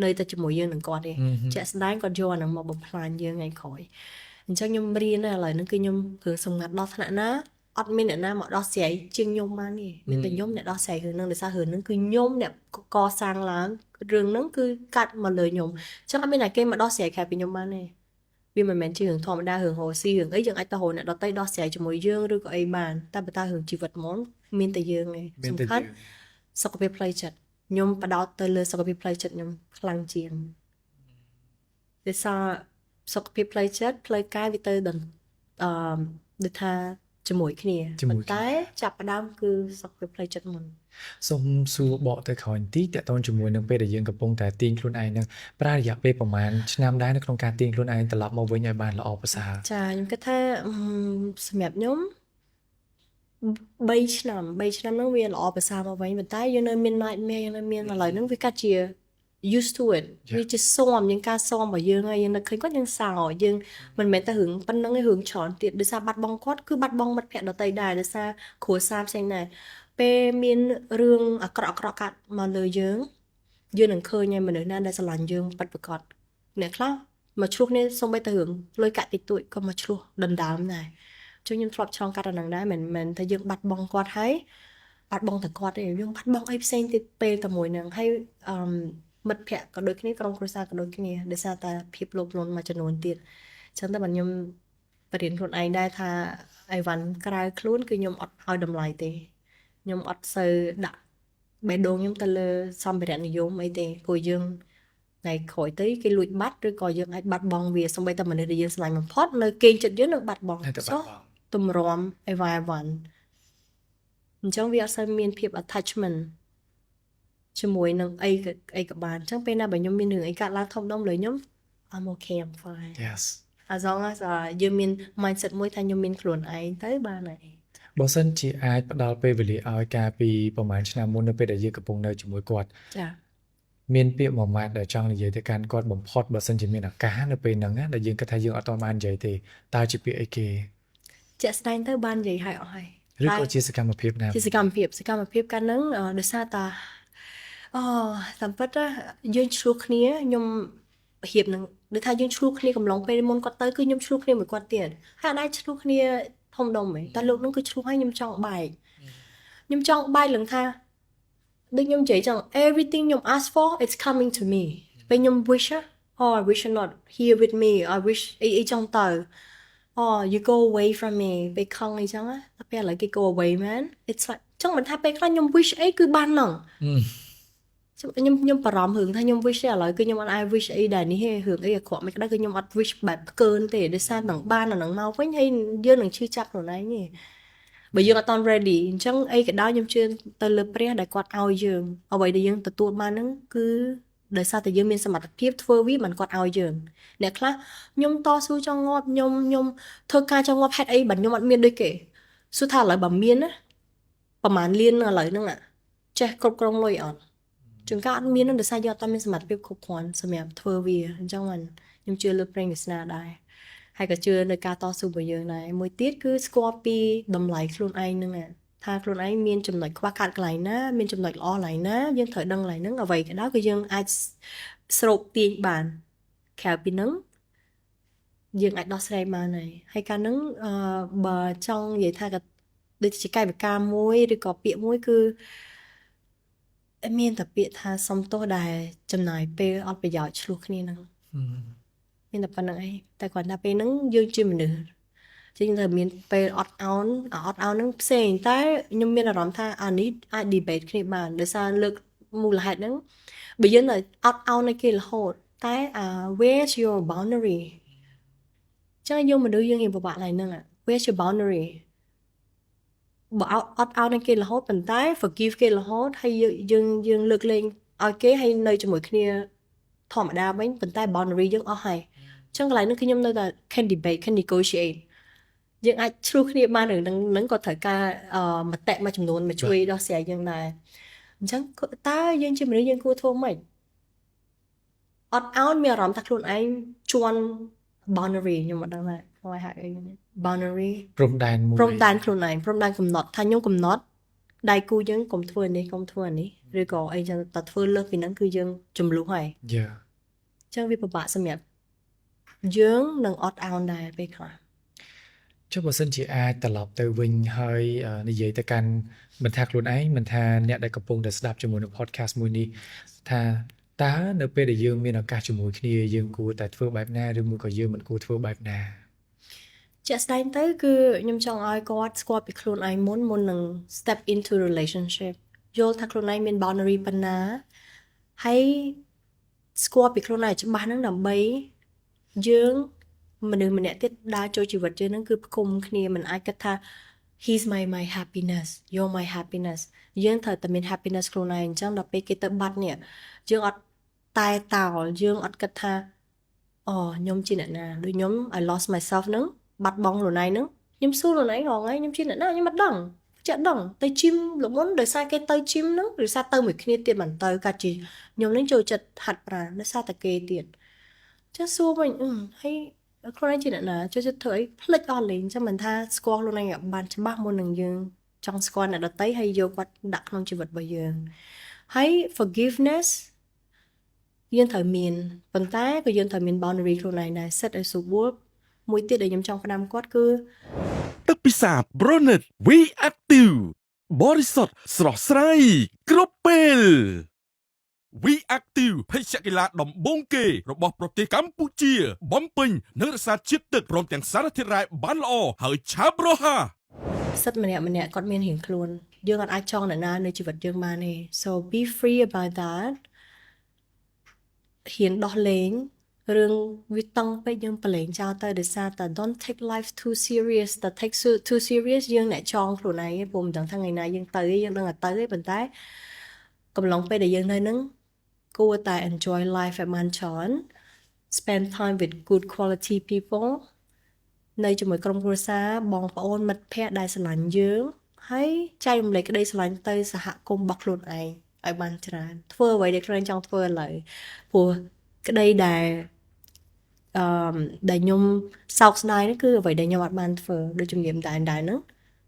នៅតែជាមួយយើងនឹងគាត់ទេជាក់ស្ដែងគាត់យកអាហ្នឹងមកបំផ្លាញយើងថ្ងៃក្រោយអញ្ចឹងខ្ញុំរៀនឥឡូវហ្នឹងគឺខ្ញុំគ្រឿងសម្ងាត់ដល់ថ្នាក់ណាអត់មានអ្នកណាមកដោះស្រាយជាងខ្ញុំបានទេមានតែខ្ញុំអ្នកដោះស្រាយរឿងហ្នឹងដោយសាររឿងហ្នឹងគឺខ្ញុំអ្នកកសាងឡើងរឿងហ្នឹងគឺកាត់មកលើខ្ញុំអញ្ចឹងអត់មានអ្នកគេមកដោះស្រាយខែពីខ្ញុំបានទេវាមិនមែនជារឿងធម្មតារឿងរស់ស៊ីរឿងអីយើងអាចទៅរកអ្នកដទៃដោះស្រាយជាមួយយើងឬក៏អីបានតែបើតើរឿងជីវិតហ្មងមានតែយើងឯងសំខាន់សុខភាពផ្លូវចិត្តខ្ញុំបដោតទៅលើសុខភាពផ្លូវចិត្តខ្ញុំខ្លាំងជាងដោយសារសុខភាពផ្លូវចិត្តផ្លូវកាយវាទៅដូចថាជាមួយគ្នាប៉ុន្តែចាប់ផ្ដើមគឺសុខភាពផ្លូវចិត្តមុន សូមសួរបកទៅក្រោយបន្តិចតើតើជាមួយនឹងពេលដែលយើងកំពុងតែទាញខ្លួនឯងនឹងប្រើរយៈពេលប្រហែលឆ្នាំដែរនៅក្នុងការទាញខ្លួនឯងត្រឡប់មកវិញឲ្យបានល្អប្រសើរ ចាខ្ញុំគិតថាសម្រាប់ខ្ញុំ3ឆ្នាំហ្នឹងវាល្អប្រសើរមកវិញប៉ុន្តែយើងនៅមាន nightmare យើងនៅមានឥឡូវហ្នឹងវាកាត់ជា used to it វាជាសមយើងការសមរបស់យើងហើយយើងនឹកឃើញគាត់យើងសោយើងមិនមែនតែរឿងប៉ុណ្្នឹងឯងរឿងច្រើនទៀតដោយសារបាត់បង់គាត់គឺបាត់បង់មិត្តភក្តិដទៃដែរដោយសារគ្រួសារផ្សេងដែរពេលមានរឿងអាក្រក់កាត់មកលើយើងនឹងឃើញឯមនុស្សណាដែលស្រឡាញ់យើងពិតប្រាកដអ្នកខ្លះមកឆ្លោះគ្នាសូម្បីតែរឿងលុយកាក់តិចតួចក៏មកឆ្លោះដណ្ដើមដែរជួយខ្ញុំធ្លាប់ឆ្លងកាត់អាហ្នឹងដែរមិនមែនថាយើងបាត់បង់គាត់ហើយបាត់បង់តែគាត់ទេយើងបាត់បង់អីផ្សេងទៀតពេលតែមួយហ្នឹងហើយមិត្តភក្តិក៏ដូចគ្នាក្រុមគ្រួសារក៏ដូចគ្នាដោយសារតែភាពលោភលន់មួយចំនួនទៀតអញ្ចឹងតែបើខ្ញុំបរៀនខ្លួនឯងដែរថាអីវ៉ាន់ក្រៅខ្លួនគឺខ្ញុំអត់ឲ្យតម្លៃទេខ្ញុំអត់សូវដាក់បេះដូងខ្ញុំទៅលើសម្ភារៈនិយមអីទេព្រោះយើងថ្ងៃក្រោយទៅគេលួចបាត់ឬក៏យើងអាចបាត់បង់វាសូម្បីតែមនុស្សដែលយើងស្រឡាញ់បំផុតនៅគេងចិត្តយើងនឹងបាត់បង់ទម្រាំអីវ៉ាន់អញ្ចឹងវាអត់សូវមានភាព attachment ជាមួយនឹងអីក៏បានអញ្ចឹងពេលណាបើខ្ញុំមានរឿងអីកាត់ឡើងធំដុំលើខ្ញុំ I'm okay I'm fine Yes as long as យើងមាន mindset មួយថាខ្ញុំមានខ្លួនឯងទៅបានហើយបើសិនជាអាចផ្ដល់ពេលវេលាឲ្យការពីប្រហែលឆ្នាំមុននៅពេលដែលយើងកំពុងនៅជាមួយគាត់ចាមានពាក្យមួយម៉ាត់ដែលចង់និយាយទៅកាន់គាត់បំផុតបើសិនជាមានឱកាសនៅពេលហ្នឹងដែលយើងគិតថាយើងអត់ទាន់បាននិយាយទេតើជាពាក្យអីគេជាក់ស្ដែងទៅបាននិយាយឲ្យអស់ហើយឬក៏ជាសកម្មភាពណាជាសកម្មភាពកាលហ្នឹងដោយសារតាតាមពិតយើងឆ្លោះគ្នាខ្ញុំរៀបនឹងដូចថាយើងឆ្លោះគ្នាកំឡុងពេលមុនគាត់ទៅគឺខ្ញុំឆ្លោះគ្នាមួយគាត់ទៀតហើយអត់ដែរឆ្លោះគ្នាធំដុំទេតែលោកហ្នឹងគឺឆ្លោះឲ្យខ្ញុំចង់បែកឡើងថាដូចខ្ញុំនិយាយចឹង everything ខ្ញុំ ask for it's coming to me ពេលខ្ញុំ wish I wish you're not here with me I wish អីចង់ទៅyou go away from me ពេលខឹងអីចឹងតែពេលឥឡូវគេ go away man it's like ចឹងមិនថាពេលខ្លះខ្ញុំ wish អីគឺបានហ្នឹងខ្ញុំបារម្ភរឿងថាខ្ញុំ wish ទេឥឡូវគឺខ្ញុំអត់អាច wish អីដែរនេះទេរឿងអីអាក្រក់មិនក្តៅគឺខ្ញុំអត់ wish បែបផ្កើនទេដោយសារនឹងបានអានឹងមកវិញហើយយើងនឹងឈឺចាប់ខ្លួនឯងទេបើយើងអត់តន់ ready អញ្ចឹងអីក៏ដោយខ្ញុំជឿទៅលើព្រះដែលគាត់ឲ្យយើងអ្វីដែលយើងទទួលបានហ្នឹងគឺដោយសារតែយើងមានសមត្ថភាពធ្វើវាមិនគាត់ឲ្យយើងអ្នកខ្លះខ្ញុំតស៊ូចង់ងាប់ខ្ញុំធ្វើការចង់ងាប់ហេតុអីបើខ្ញុំអត់មានដូចគេសួរថាឥឡូវបើមានណាប្រហែលលានឥឡូវហ្នឹងចេះគ្រប់គ្រងលុយអត់ជួនកាលអត់មានដោយសារយើងអត់មានសមត្ថភាពគ្រប់គ្រាន់សម្រាប់ធ្វើវាអញ្ចឹងខ្ញុំជឿលើព្រះវាសនាដែរហើយក៏ជឿនៅការតស៊ូរបស់យើងដែរមួយទៀតគឺស្គាល់ពីតម្លៃខ្លួនឯងហ្នឹងថាខ្លួនឯងមានចំណុចខ្វះខាតកន្លែងណាមានចំណុចល្អកន្លែងណាយើងត្រូវដឹងកន្លែងហ្នឹងអ្វីក៏ដោយគឺយើងអាចស្រូបទាញបានក្រៅពីហ្នឹងយើងអាចដោះស្រាយបានហើយការហ្នឹងបើចង់និយាយថាក៏ដូចជាកាយវិការមួយឬក៏ពាក្យមួយគឺមានតែពាក្យថាសុំទោសដែលចំណាយពេលអត់ប្រយោជន៍ឆ្លោះគ្នាហ្នឹងមានតែប៉ុណ្្នឹងឯងតែគ្រាន់តែពេលហ្នឹងយើងជាមនុស្សជាងតែមានពេលអត់អោនហ្នឹងផ្សេងតែខ្ញុំមានអារម្មណ៍ថាអានេះអាច debate គ្នាបានដោយសារលើកមូលហេតុហ្នឹងបើយើងអត់អោនឲ្យគេរហូតតែ where's your boundary ចឹងយើងមនុស្សយើងពិបាកឡើងហ្នឹង where's your boundary បើអត់អោនឲ្យគេរហូតប៉ុន្តែ forgive គេរហូតហើយយើងលើកលែងឲ្យគេហើយនៅជាមួយគ្នាធម្មតាវិញប៉ុន្តែ boundary យើងអស់ហើយ ចឹងកន្លែងហ្នឹងគឺខ្ញុំនៅតែ can debate can negotiate យើងអាចឆ្លោះគ្នាបានរឿងហ្នឹងក៏ត្រូវការមតិមួយចំនួនមកជួយដោះស្រាយយើងដែរអញ្ចឹងតើយើងជាមនុស្សយើងគួរធ្វើម៉េចអត់ឲ្យមានអារម្មណ៍ថាខ្លួនឯងជន់ boundary ខ្ញុំអត់ដឹងថាហៅអី boundary ព្រំដែនមួយ ព្រំដែនខ្លួនឯងព្រំដែនកំណត់ថាខ្ញុំកំណត់ដៃគូយើងកុំធ្វើនេះកុំធ្វើនេះឬក៏អីចឹងតែធ្វើលើសពីហ្នឹងគឺយើងចំនួនហើយ Yeah អញ្ចឹងវាពិបាកសម្រាប់យើងនឹងអត់អោនដែរពេលខ្លះ ចុះបើសិនជាអាចត្រឡប់ទៅវិញហើយនិយាយទៅកាន់មិនថាខ្លួនឯងមិនថាអ្នកដែលកំពុងតែស្ដាប់ជាមួយនៅ podcast មួយនេះថាតើនៅពេលដែលយើងមានឱកាសជាមួយគ្នាយើងគួរតែធ្វើបែបណាឬមួយក៏យើងមិនគួរធ្វើបែបណា ជាក់ស្ដែងទៅគឺខ្ញុំចង់ឲ្យគាត់ស្គាល់ពីខ្លួនឯងមុននឹង step into relationship យល់ថាខ្លួនឯងមាន boundary ប៉ុណ្ណាហើយស្គាល់ពីខ្លួនឯងច្បាស់ហ្នឹងដើម្បីយើងមនុស្សម្នាក់ទៀតដើរចូលជីវិតយើងហ្នឹងគឺផ្គុំគ្នាមិនអាចគិតថា he's my happiness you're my happiness យើងត្រូវតែមាន happiness ខ្លួនឯងអញ្ចឹងដល់ពេលគេទៅបាត់នេះយើងអត់តែតោលយើងអត់គិតថាខ្ញុំជាអ្នកណាដូចខ្ញុំ I lost myself ហ្នឹងបាត់បង់ខ្លួនឯងហ្នឹងខ្ញុំសួរខ្លួនឯងរងហើយខ្ញុំជាអ្នកណាខ្ញុំអត់ដឹងចាក់ដឹងទៅជីមល្មុនដោយសារគេទៅជីមហ្នឹងឬសារទៅមួយគ្នាទៀតមិនទៅកាត់ជាខ្ញុំនឹងចូលចិត្តហាត់ប្រាណដោយសារតែគេទៀតចាសួរវិញហើយខ្លួនឯងជាអ្នកណាចូលចិត្តធ្វើអីផ្លិចអស់លេងចាំមិនថាស្គាល់ខ្លួនឯងឲ្យបានច្បាស់មុននឹងយើងចង់ស្គាល់អ្នកដទៃហើយយកគាត់ដាក់ក្នុងជីវិតរបស់យើងហើយ forgiveness យើងត្រូវមានប៉ុន្តែក៏យើងត្រូវមាន boundary ខ្លួនឯងដែរ set ឲ្យស្រួលមួយទៀតដែលខ្ញុំចង់ផ្ដាំគាត់គឺ ទឹកពិសា Bronet We Active បរិសុទ្ធស្រស់ស្រាយគ្រប់ពេល We Active ភេសជ្ជៈកីឡាដំបូងគេរបស់ប្រទេសកម្ពុជាបំពេញនិងរក្សាជាតិទឹកព្រមទាំងសារធាតុរ៉ែបានល្អហើយឆាប់រហ័ស សិតម្នាក់គាត់មានរៀងខ្លួនយើងអាចចង់អ្នកណានៅជីវិតយើងបានទេ so be free about that ហ៊ានដោះលែងរឿងវាតឹងពេកយើងប្រឡែងចោលទៅដោយសារតែ don't take life too serious តែ take too serious យើងអ្នកចង់ខ្លួនឯងព្រោះមិនដឹងថាថ្ងៃណាយើងទៅយើងដឹងតែទៅទេប៉ុន្តែកំឡុងពេលដែលយើងនៅនឹងគួរតែ enjoy life ឲ្យបានច្រើន spend time with good quality people នៅជាមួយក្រុមគ្រួសារបងប្អូនមិត្តភ័ក្តិដែលស្រឡាញ់យើងហើយចែករំលែកក្តីស្រឡាញ់ទៅសហគមន៍របស់ខ្លួនឯងឲ្យបានច្រើនធ្វើអ្វីដែលខ្លួនឯងចង់ធ្វើឥឡូវព្រោះក្តីដែលខ្ញុំសោកស្ដាយនោះគឺអ្វីដែលខ្ញុំអត់បានធ្វើដូចជំរាបដែរហ្នឹង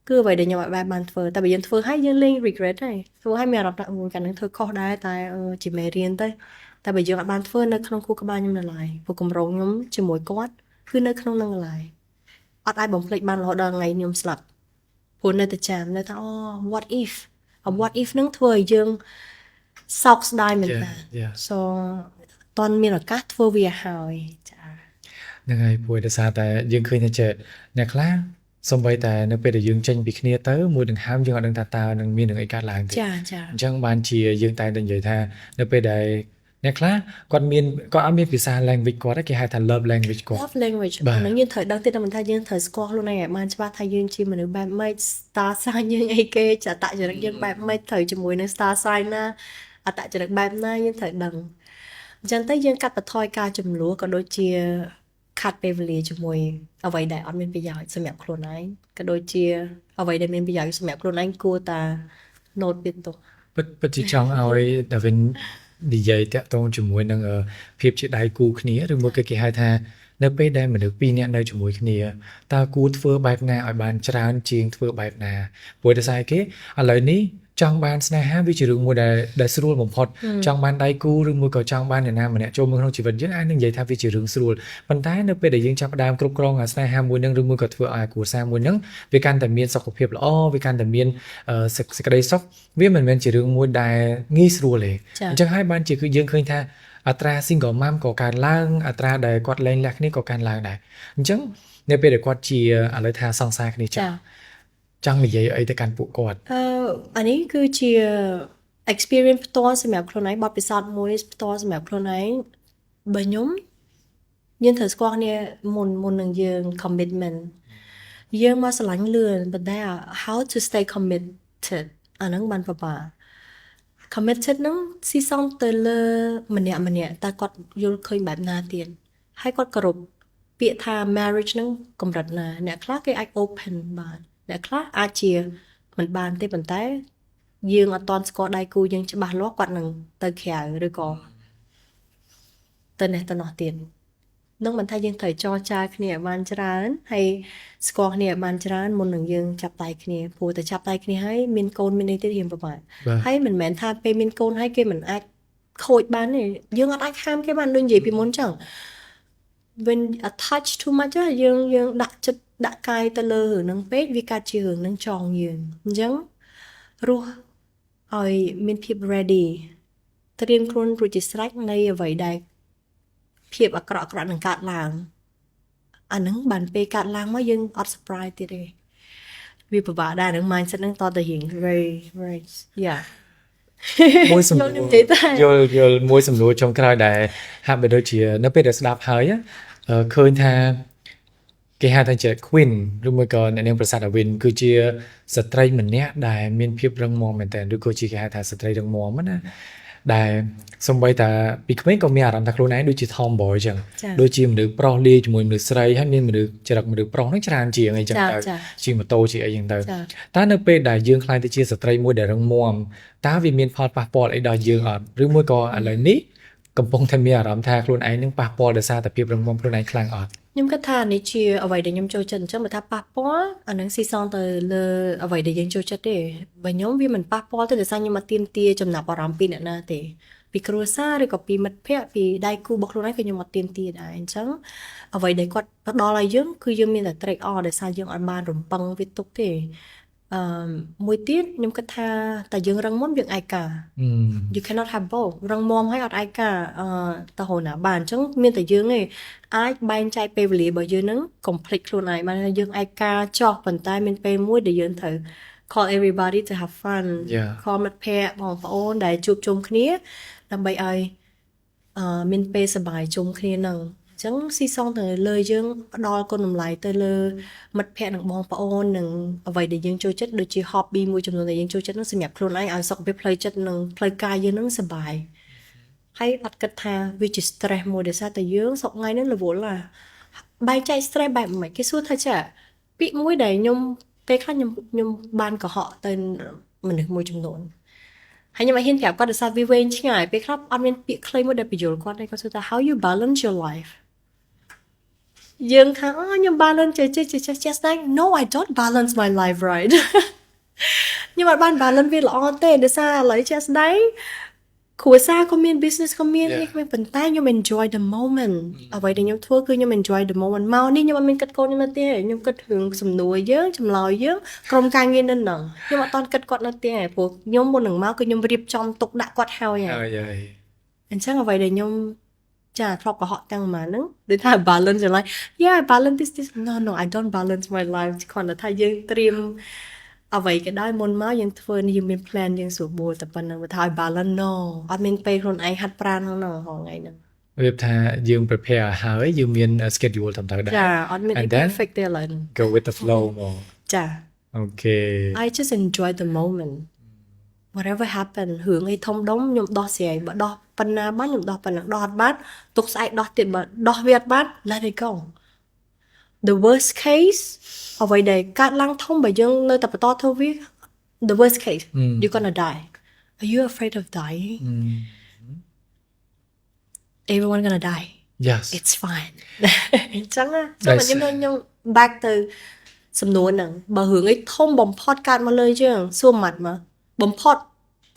គឺអ្វីដែលខ្ញុំអត់បានធ្វើតែបើយើងធ្វើហើយយើងលេង regret ហើយធ្វើហើយមានអារម្មណ៍ថាកាលហ្នឹងធ្វើខុសដែរតែជាមេរៀនទៅតែបើយើងអត់បានធ្វើនៅក្នុងខួរក្បាលខ្ញុំនៅឡើយព្រោះគម្រោងខ្ញុំជាមួយគាត់គឺនៅក្នុងនឹងឡើយអត់អាចបំភ្លេចបានរហូតដល់ថ្ងៃខ្ញុំស្លាប់ព្រោះនៅតែចាំនៅថាwhat if what if ហ្នឹងធ្វើឲ្យយើងសោកស្ដាយមែនតើ so តន់មានឱកាសធ្វើវាហើយចា ហ្នឹងហើយព្រោះដោយសារតែយើងឃើញថាអ្នកខ្លះសូម្បីតែនៅពេលដែលយើងចេញពីគ្នាទៅមួយដង្ហើមយើងអត់ដឹងថាតើនឹងមាននឹងអីកើតឡើងទេ ចាអញ្ចឹងបានជាយើងតែនិយាយថានៅពេលដែលអ្នកខ្លះគាត់អត់មានភាសា language គាត់ទេគេហៅថា love language គាត់ love language ហ្នឹងយើងត្រូវដឹងទៀតតែមិនថាយើងត្រូវស្គាល់ខ្លួនឯងឲ្យបានច្បាស់ថាយើងជាមនុស្សបែបម៉េច star sign យើងអីគេចតចរិតយើងបែបម៉េចត្រូវជាមួយនឹង star sign ណាអត្តចរិតបែបណាយើងត្រូវដឹងអញ្ចឹងទៅយើងកាត់បន្ថយការចំនួនក៏ដូចជាខាត់ពេលវេលាជាមួយអ្វីដែលអត់មានប្រយោជន៍សម្រាប់ខ្លួនឯងក៏ដូចជាអ្វីដែលមានប្រយោជន៍សម្រាប់ខ្លួនឯងគួរតែ note វាទុក ពិតជាចង់ឲ្យតែវិញនិយាយតាក់ទងជាមួយនឹងភាពជាដៃគូគ្នាឬមួយគេហៅថានៅពេលដែលមនុស្សពីរនាក់នៅជាមួយគ្នាតើគួរធ្វើបែបណាឲ្យបានច្រើនជាងធ្វើបែបណាព្រោះតែស្អីគេឥឡូវនេះចង់បានស្នេហាវាជារឿងមួយដែលស្រួលបំផុតចង់បានដៃគូឬមួយក៏ចង់បានអ្នកណាម្នាក់ចូលមកក្នុងជីវិតយើងអាចនឹងនិយាយថាវាជារឿងស្រួលប៉ុន្តែនៅពេលដែលយើងចាប់ផ្ដើមគ្រប់គ្រងស្នេហាមួយនឹងឬមួយក៏ធ្វើឲ្យគ្រួសារមួយនឹងវាកាន់តែមានសុខភាពល្អវាកាន់តែមានសេចក្តីសុខវាមិនមែនជារឿងមួយដែលងាយស្រួលទេអញ្ចឹងហើយបានជាគឺយើងឃើញថាអត្រា single mom ក៏កើនឡើងអត្រាដែលគាត់លែងលះគ្នាក៏កើនឡើងដែរអញ្ចឹងនៅពេលដែលគាត់ជាឥឡូវថាសង្សារគ្នាចាចង់និយាយអីទៅកាន់ពួកគាត់អានេះគឺជា experience ផ្ទាល់សម្រាប់ខ្លួនឯងបទពិសោធន៍មួយផ្ទាល់សម្រាប់ខ្លួនឯងបើខ្ញុំយើងត្រូវស្គាល់គ្នាមុននឹងយើង commitment យើងមកស្រឡាញ់លឿនប៉ុន្តែ how to stay committed អាហ្នឹងបានពិបាក committed ហ្នឹងស៊ីសងទៅលើម្នាក់តែគាត់យល់ឃើញបែបណាទៀត ហើយគាត់គោរពពាក្យថា marriage ហ្នឹងកម្រិតណាអ្នកខ្លះគេអាច open បានអ្នកខ្លះអាចជាមិនបានទេប៉ុន្តែយើងអត់តន់ស្គាល់ដៃគូយើងច្បាស់លាស់គាត់នឹងទៅក្រៅឬក៏ទៅនេះទៅនោះទៀតនឹងមិនថាយើងត្រូវចរចាគ្នាឲ្យបានច្រើនហើយស្គាល់គ្នាឲ្យបានច្រើនមុននឹងយើងចាប់ដៃគ្នាព្រោះតែចាប់ដៃគ្នាហើយមានកូនមាននេះទៀតរៀងពិបាកហើយមិនមែនថាពេលមានកូនហើយគេមិនអាចខូចបានទេយើងអត់អាចហាមគេបានដូចនិយាយពីមុនចឹង when attach too much យើងដាក់ចិត្តដាក់កាយទៅលើរឿងហ្នឹងពេកវាកាត់ជារឿងហ្នឹងចងយើងអញ្ចឹងរស់ឲ្យមានភាព ready ត្រៀមខ្លួនរួចជាស្រេចនៃអ្វីដែលភាពអាក្រក់ៗនឹងកើតឡើងអាហ្នឹងបានពេលកើតឡើងមកយើងអត់ surprise ទៀតទេវាពិបាកដែរហ្នឹង mindset ហ្នឹងតទៅរៀង very very yeah មួយសំណួរ ខ្ញុំនិយាយតែ យល់មួយសំណួរចុងក្រោយដែលហាក់បីដូចជានៅពេលដែលស្ដាប់ហើយឃើញថាគេហៅថាជា queen ឬមួយក៏អ្នកនាងប្រាសាទអាវិនគឺជាស្ត្រីម្នាក់ដែលមានភាពរឹងមាំមែនតើឬក៏ជាគេហៅថាស្ត្រីរឹងមាំណាដែលសំបីតាពីក្មេងក៏មានអារម្មណ៍ថាខ្លួនឯងដូចជា tomboy ចឹងដូចជាមនុស្សប្រុសលាយជាមួយមនុស្សស្រីហើយមានមនុស្សចរិតមនុស្សប្រុសហ្នឹងច្រើនជាងអីចឹងទៅជិះម៉ូតូជិះអីចឹងទៅតើនៅពេលដែលយើងខ្លាចទៅជាស្ត្រីមួយដែលរឹងមាំតើវាមានផលប៉ះពាល់អីដល់យើងអត់ឬមួយក៏ឥឡូវនេះកំពុងតែមានអារម្មណ៍ថាខ្លួនឯងនឹងប៉ះពាល់ដោយសារតែភាពរឹងមាំខ្លួនឯងខ្លាំងអត់ខ្ញុំគិតថានេះជាអ្វីដែលខ្ញុំចូលចិត្តអញ្ចឹងបើថាប៉ះពាល់អានឹងស៊ីសងទៅលើអ្វីដែលយើងចូលចិត្តទេបើខ្ញុំវាមិនប៉ះពាល់ទេដោយសារខ្ញុំមកទៀមទាចំណាប់អារម្មណ៍ពីអ្នកណាទេពីគ្រួសារឬក៏ពីមិត្តភ័ក្តិពីដៃគូរបស់ខ្លួនឯងក៏ខ្ញុំមកទៀមទាដែរអញ្ចឹងអ្វីដែលគាត់ផ្ដល់ឲ្យយើងគឺយើងមានតែ ត្រេកអរដោយសារយើងអត់បានរំពឹងវាទុកទេមួយទៀតខ្ញុំគិតថាតែយើងរឹងមាំយើងឯកា you cannot have both រឹងមាំហើយអត់ឯកាទៅហូរណាបានអញ្ចឹងមានតែយើងឯងអាចបែងចែកពេលវេលារបស់យើងហ្នឹង complete ខ្លួនឯងបានយើងឯកាចោះប៉ុន្តែមានពេលមួយដែលយើងត្រូវ call everybody to have fun call មិត្តភ័ក្តិបងប្អូនដែលជួបជុំគ្នាដើម្បីឲ្យមានពេលសប្បាយជុំគ្នាហ្នឹងអញ្ចឹងស៊ីសងទៅលើយើងផ្ដល់គុណតម្លៃទៅលើមិត្តភ័ក្តិនិងបងប្អូននិងអ្វីដែលយើងចូលចិត្តដូចជា hobby មួយចំនួនដែលយើងចូលចិត្តហ្នឹងសម្រាប់ខ្លួនឯងឲ្យសុខភាពផ្លូវចិត្តនិងផ្លូវកាយយើងហ្នឹងសប្បាយហើយអត់គិតថាវាជា stress មួយដោយសារតែយើងសប្ងៃហ្នឹងរវល់បែងចែក stress បែបមិនគេសួរថាចាពាក្យមួយដែលខ្ញុំពេលខ្លះខ្ញុំបានកុហកទៅមនុស្សមួយចំនួនហើយខ្ញុំឲ្យហ៊ានប្រាប់គាត់ដោយសារវាវែងឆ្ងាយពេលខ្លះអត់មានពាក្យខ្លីមួយដែលបញ្យល់គាត់ទេគាត់សួរថា how you balance your life យើងថាខ្ញុំ balance ចេះតែ no I don't balance my life right ខ្ញុំអត់បាន balance វាល្អទេដោយសារឥឡូវចេះស្ដីគ្រួសារក៏មាន business ក៏មាននេះប៉ុន្តែខ្ញុំ enjoy the moment អ្វីដែលខ្ញុំធ្វើគឺខ្ញុំ enjoy the moment មកនេះខ្ញុំអត់មានគិតកូនខ្ញុំនៅទេខ្ញុំគិតរឿងសំណួរយើងចម្លើយយើងក្រុមការងារនៅហ្នឹងខ្ញុំអត់តន់គិតគាត់នៅទេព្រោះខ្ញុំមុននឹងមកគឺខ្ញុំរៀបចំទុកដាក់គាត់ហើយអញ្ចឹងអ្វីដែលខ្ញុំចាធ្លាប់កុហកទាំងម៉ាហ្នឹងដូចថា balance your life yeah I balance this no I don't balance my life គ្រាន់តែថាយើងត្រៀមអ្វីក៏ដោយមុនមកយើងធ្វើយើងមាន plan យើងស្រួលបួលតែប៉ុណ្្នឹងបើថាឲ្យ balance no អត់មានពេលខ្លួនឯងហាត់ប្រាណហ្នឹងរហងៃហ្នឹងវាថាយើង prepare ហើយយើងមាន schedule តាមទៅដែរចាអត់មាន perfect ទេឡើយ go with the flow មកចា okay I just enjoy the moment whatever happen រឿងអីធំដុំខ្ញុំដោះស្រាយបើដោះប៉ុណ្ណាបានខ្ញុំដោះប៉ុណ្ណឹងដោះអត់បានទុកស្អែកដោះទៀតបើដោះវាអត់បាន let it go the worst case អ្វីដែលកើតឡើងធំបើយើងនៅតែបន្តធ្វើវា the worst case you're gonna die are you afraid of dying everyone gonna die yes it's fine អញ្ចឹងណាខ្ញុំ back ទៅសំណួរហ្នឹងបើរឿងអីធំបំផុតកើតមកលើយើងសួរម៉ាត់មកបំផុត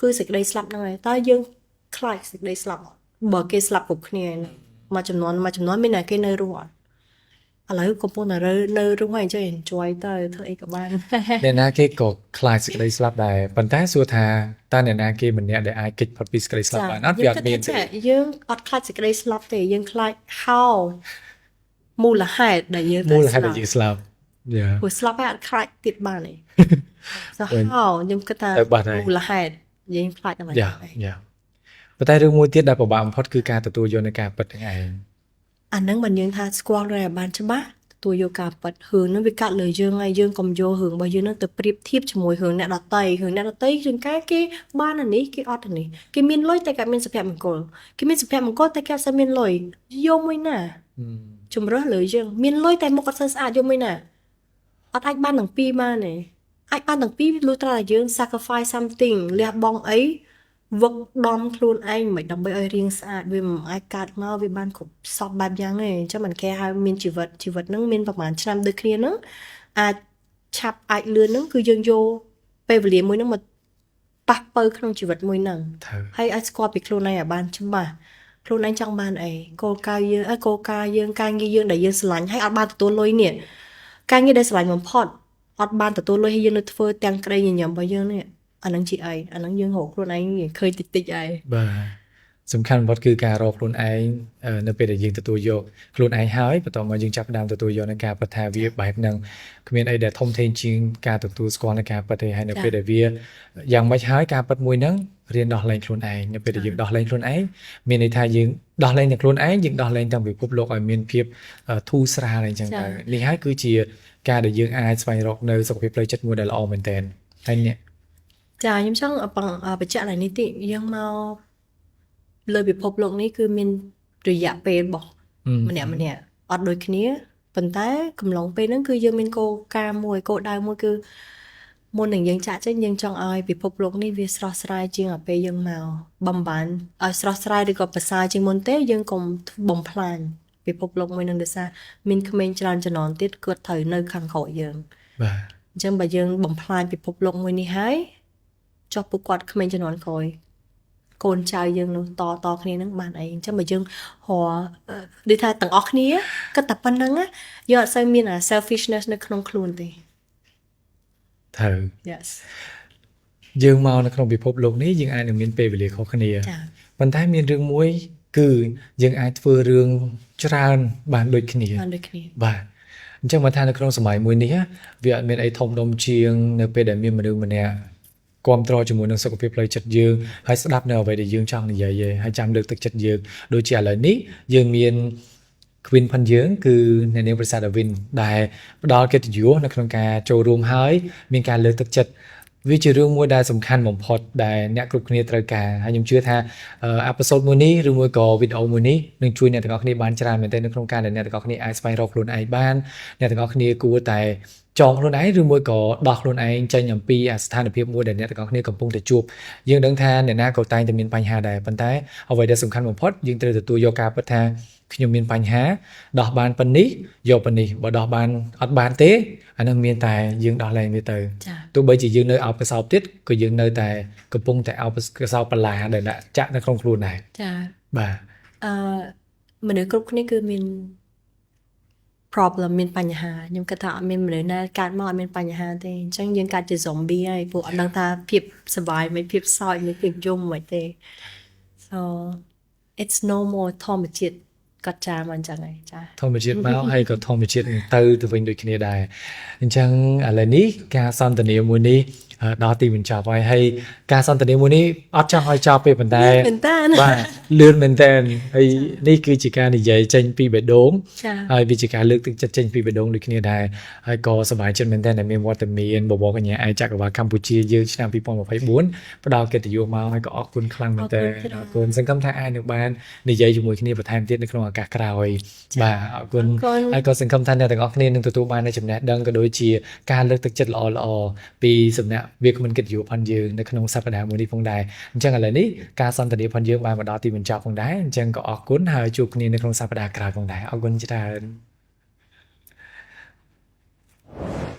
គឺសេចក្តីស្លាប់ហ្នឹងហើយតើយើងខ្លាចសេចក្តីស្លាប់បើគេស្លាប់គ្រប់គ្នាមួយចំនួនមានតែគេនៅរស់អត់ឥឡូវកំពុងតែនៅរស់ហើយចុះ enjoy ទៅធ្វើអីក៏បានអ្នកណាគេក៏ខ្លាចសេចក្តីស្លាប់ដែរប៉ុន្តែសួរថាតើអ្នកណាគេម្នាក់ដែលអាចគេចផុតពីសេចក្តីស្លាប់បានអត់វាអត់មានទេយើងអត់ខ្លាចសេចក្តីស្លាប់ទេយើងខ្លាច how មូលហេតុដែលយើងស្លាប់ព្រោះស្លាប់ហើយអត់ខ្លាចទៀតបានទេ so how ខ្ញុំគិតថាមូលហេតុយើងខ្លាចតែមិនប៉ុន្តែរឿងមួយទៀតដែលពិបាកបំផុតគឺការទទួលយកនៃការពិតទាំងឯងអាហ្នឹងមិនយើងថាស្គាល់របានច្បាស់ទទួលយកការពិតរឿងហ្នឹងវាកាត់លើយើងហើយយើងកុំយករឿងរបស់យើងហ្នឹងទៅប្រៀបធៀបជាមួយរឿងអ្នកដទៃជាងគេបានអានេះគេអត់អានេះគេមានលុយតែគេមានសុភមង្គលគេមានសុភមង្គលតែគេអត់សូវមានលុយយកមួយណា ជំរឿសលើយើងមានលុយតែមុខអត់សូវស្អាតយល់មិនណាអត់អាចបានទាំងពីរបានទេអាចបានទាំងពីរលុះត្រាតែយើង sacrifice something លះបង់អីវឹកដំខ្លួនឯងមិនដើម្បីឲ្យរាងស្អាតវាមិនអាចកាត់មកវាបានគ្រប់សពបែបយ៉ាងទេអញ្ចឹងមិនគេហៅមានជីវិតហ្នឹងមានប្រហែលឆ្នាំដូចគ្នាហ្នឹងអាចឆាប់អាចលឿនហ្នឹងគឺយើងយកពេលវេលាមួយហ្នឹងមកប៉ះពើក្នុងជីវិតមួយហ្នឹងហើយអាចស្គាល់ពីខ្លួនឯងឲ្យបានច្បាស់ខ្លួនឯងចង់បានអីគោលការណ៍យើងការងារយើងដែលយើងស្រឡាញ់ហើយអត់បានទទួលលុយនេះការងារដែលស្រឡាញ់បំផុតអត់បានទទួលលុយហើយយើងនៅធ្វើទាំងក្តីញញឹមរបស់យើងនេះអានឹងជាអីអានឹងយើងរកខ្លួនឯងឃើញតិចៗហើយបាទសំខាន់បំផុតគឺការរកខ្លួនឯងនៅពេលដែលយើងទទួលយកខ្លួនឯងហើយបន្ទាប់មកយើងចាប់ផ្ដើមទទួលយកនឹងការពិតថាវាបែបហ្នឹងគ្មានអីដែលធំធេងជាងការទទួលស្គាល់នឹងការពិតទេហើយនៅពេលដែលវាយ៉ាងម៉េចហើយការពិតមួយហ្នឹងរៀនដោះលែងខ្លួនឯងនៅពេលដែលយើងដោះលែងខ្លួនឯងមានន័យថាយើងដោះលែងទាំងខ្លួនឯងយើងដោះលែងទាំងពិភពលោកឲ្យមានភាពធូរស្រាលអីចឹងទៅនេះហើយគឺជាការដែលយើងអាចស្វែងរកនៅសុខភាពផ្លូវចិត្តមួយដែលល្អមែនទែនហើយនេះចាខ្ញុំចង់បញ្ជាក់ឡើងនេះតិចយើងមកលើពិភពលោកនេះគឺមានរយៈពេលរបស់ម្នាក់អត់ដូចគ្នាប៉ុន្តែកំឡុងពេលហ្នឹងគឺយើងមានគោលការណ៍មួយគោលដៅមួយគឺមុននឹងយើងចាក់ចេញយើងចង់ឲ្យពិភពលោកនេះវាស្រស់ស្រាយជាងឲ្យពេលយើងមកបំបានឲ្យស្រស់ស្រាយឬក៏ប្រសើរជាងមុនទេយើងកុំបំផ្លាញពិភពលោកមួយនឹងដោយសារមានក្មេងច្រើនជំនាន់ទៀតគាត់ត្រូវនៅខាងក្រោយយើងបាទអញ្ចឹងបើយើងបំផ្លាញពិភពលោកមួយនេះហើយចុះពួកគាត់ក្មេងជំនាន់ក្រោយកូនចៅយើងនោះតគ្នានឹងបានអីអញ្ចឹងបើយើងហៅដូចថាទាំងអស់គ្នាគិតតែប៉ុណ្្នឹងយើងអត់សូវមានអា selfishness នៅក្នុងខ្លួនទេត្រូវ Yes យើងមកនៅក្នុងពិភពលោកនេះយើងអាចនឹងមានពេលវេលាខុសគ្នាប៉ុន្តែមានរឿងមួយគឺយើងអាចធ្វើរឿងច្រើនបានដូចគ្នាបាទអញ្ចឹងមកថានៅក្នុងសម័យមួយនេះវាអត់មានអីធំដុំជាងនៅពេលដែលមានមនុស្សម្នាក់គាំទ្រជាមួយនឹងសុខភាពផ្លូវចិត្តយើងហើយស្ដាប់នៅអ្វីដែលយើងចង់និយាយហើយចាំលើកទឹកចិត្តយើងដូចជាឥឡូវនេះយើងមាន Queen ផាន់យើងគឺអ្នកនាងប្រសាទ Win ដែលផ្ដល់កិត្តិយសនៅក្នុងការចូលរួមហើយមានការលើកទឹកចិត្តវាជារឿងមួយដែលសំខាន់បំផុតដែលអ្នកគ្រប់គ្នាត្រូវការហើយខ្ញុំជឿថាអេពីសូតមួយនេះឬមួយក៏វីដេអូមួយនេះនឹងជួយអ្នកទាំងអស់គ្នាបានច្រើនមែនទែននៅក្នុងការដែលអ្នកទាំងអស់គ្នាអាចស្វែងរកខ្លួនឯងបានអ្នកទាំងអស់គ្នាគួរតែចងខ្លួនឯងឬមួយក៏ដោះខ្លួនឯងចេញអំពីស្ថានភាពមួយដែលអ្នកទាំងអស់គ្នាកំពុងតែជួបយើងដឹងថាអ្នកណាក៏តែងតែមានបញ្ហាដែរប៉ុន្តែអ្វីដែលសំខាន់បំផុតយើងត្រូវទទួលយកការពិតថាខ្ញុំមានបញ្ហាដោះបានប៉ុណ្នេះយកប៉ុណ្នេះបើដោះបានអត់បានទេអានឹងមានតែយើងដោះលែងវាទៅទោះបីជាយើងនៅអោបកសោបទៀតក៏យើងនៅតែកំពុងតែអោបកសោបបលាដែលដាក់ចាក់នៅក្នុងខ្លួនដែរចាបាទមនុស្សគ្រប់គ្នាគឺមាន problem មានបញ្ហាខ្ញុំគិតថាអត់មានមនុស្សណាកើតមកអត់មានបញ្ហាទេអញ្ចឹងយើងកើតជា zombie ហើយពួកអត់ដឹងថាភាពសុបាយមិនភាពសោចមិនភាពយំមិនទេ so it's no more ធម្មជាតិគាត់ចាមកអញ្ចឹងហើយចាធម្មជាតិមកហើយក៏ធម្មជាតិទៅវិញដូចគ្នាដែរអញ្ចឹងឥឡូវនេះការសន្ទនាមួយនេះដល់ទីបញ្ចប់ហើយការសន្ទនាមួយនេះអត់ចង់ឲ្យចប់ទេប៉ុន្តែបាទលឿនមែនតើហើយនេះគឺជាការនិយាយចេញពីបេះដូងហើយវាជាការលើកទឹកចិត្តចេញពីបេះដូងដូចគ្នាដែរហើយក៏សប្បាយចិត្តមែនតើដែលមានវត្តមារបបកញ្ញាឯកចក្រវាលកម្ពុជាយើងឆ្នាំ2024ផ្ដល់កិត្តិយសមកហើយក៏អរគុណខ្លាំងមែនតើអរគុណសង្ឃឹមថាអាចនឹងបាននិយាយជាមួយគ្នាបន្ថែមទៀតនៅក្នុងឱកាសក្រោយបាទអរគុណហើយក៏សង្ឃឹមថាអ្នកទាំងអស់គ្នានឹងទទួលបាននូវចំណេះដឹងក៏ដូចជាការលើកទឹកចិត្តល្អៗពីសំណាក់វាគ្មិនកិត្តិយសផងយើងនៅក្នុងសប្តាហ៍មួយនេះផងដែរអញ្ចឹងឥឡូវនេះការសន្ទនាផងយើងបានមកដល់ទីបញ្ចប់ផងដែរអញ្ចឹងក៏អរគុណហើយជួបគ្នានៅក្នុងសប្តាហ៍ក្រោយផងដែរអរគុណច្រើន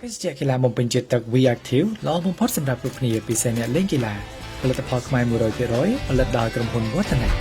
វិទ្យាកីឡាបំពេញចិត្តទឹក We Active ល្អបំផុតសម្រាប់គ្រប់គ្នាពិសេសអ្នកលេងកីឡាផលិតផលខ្មែរ 100% ផលិតដោយក្រុមហ៊ុន Waternet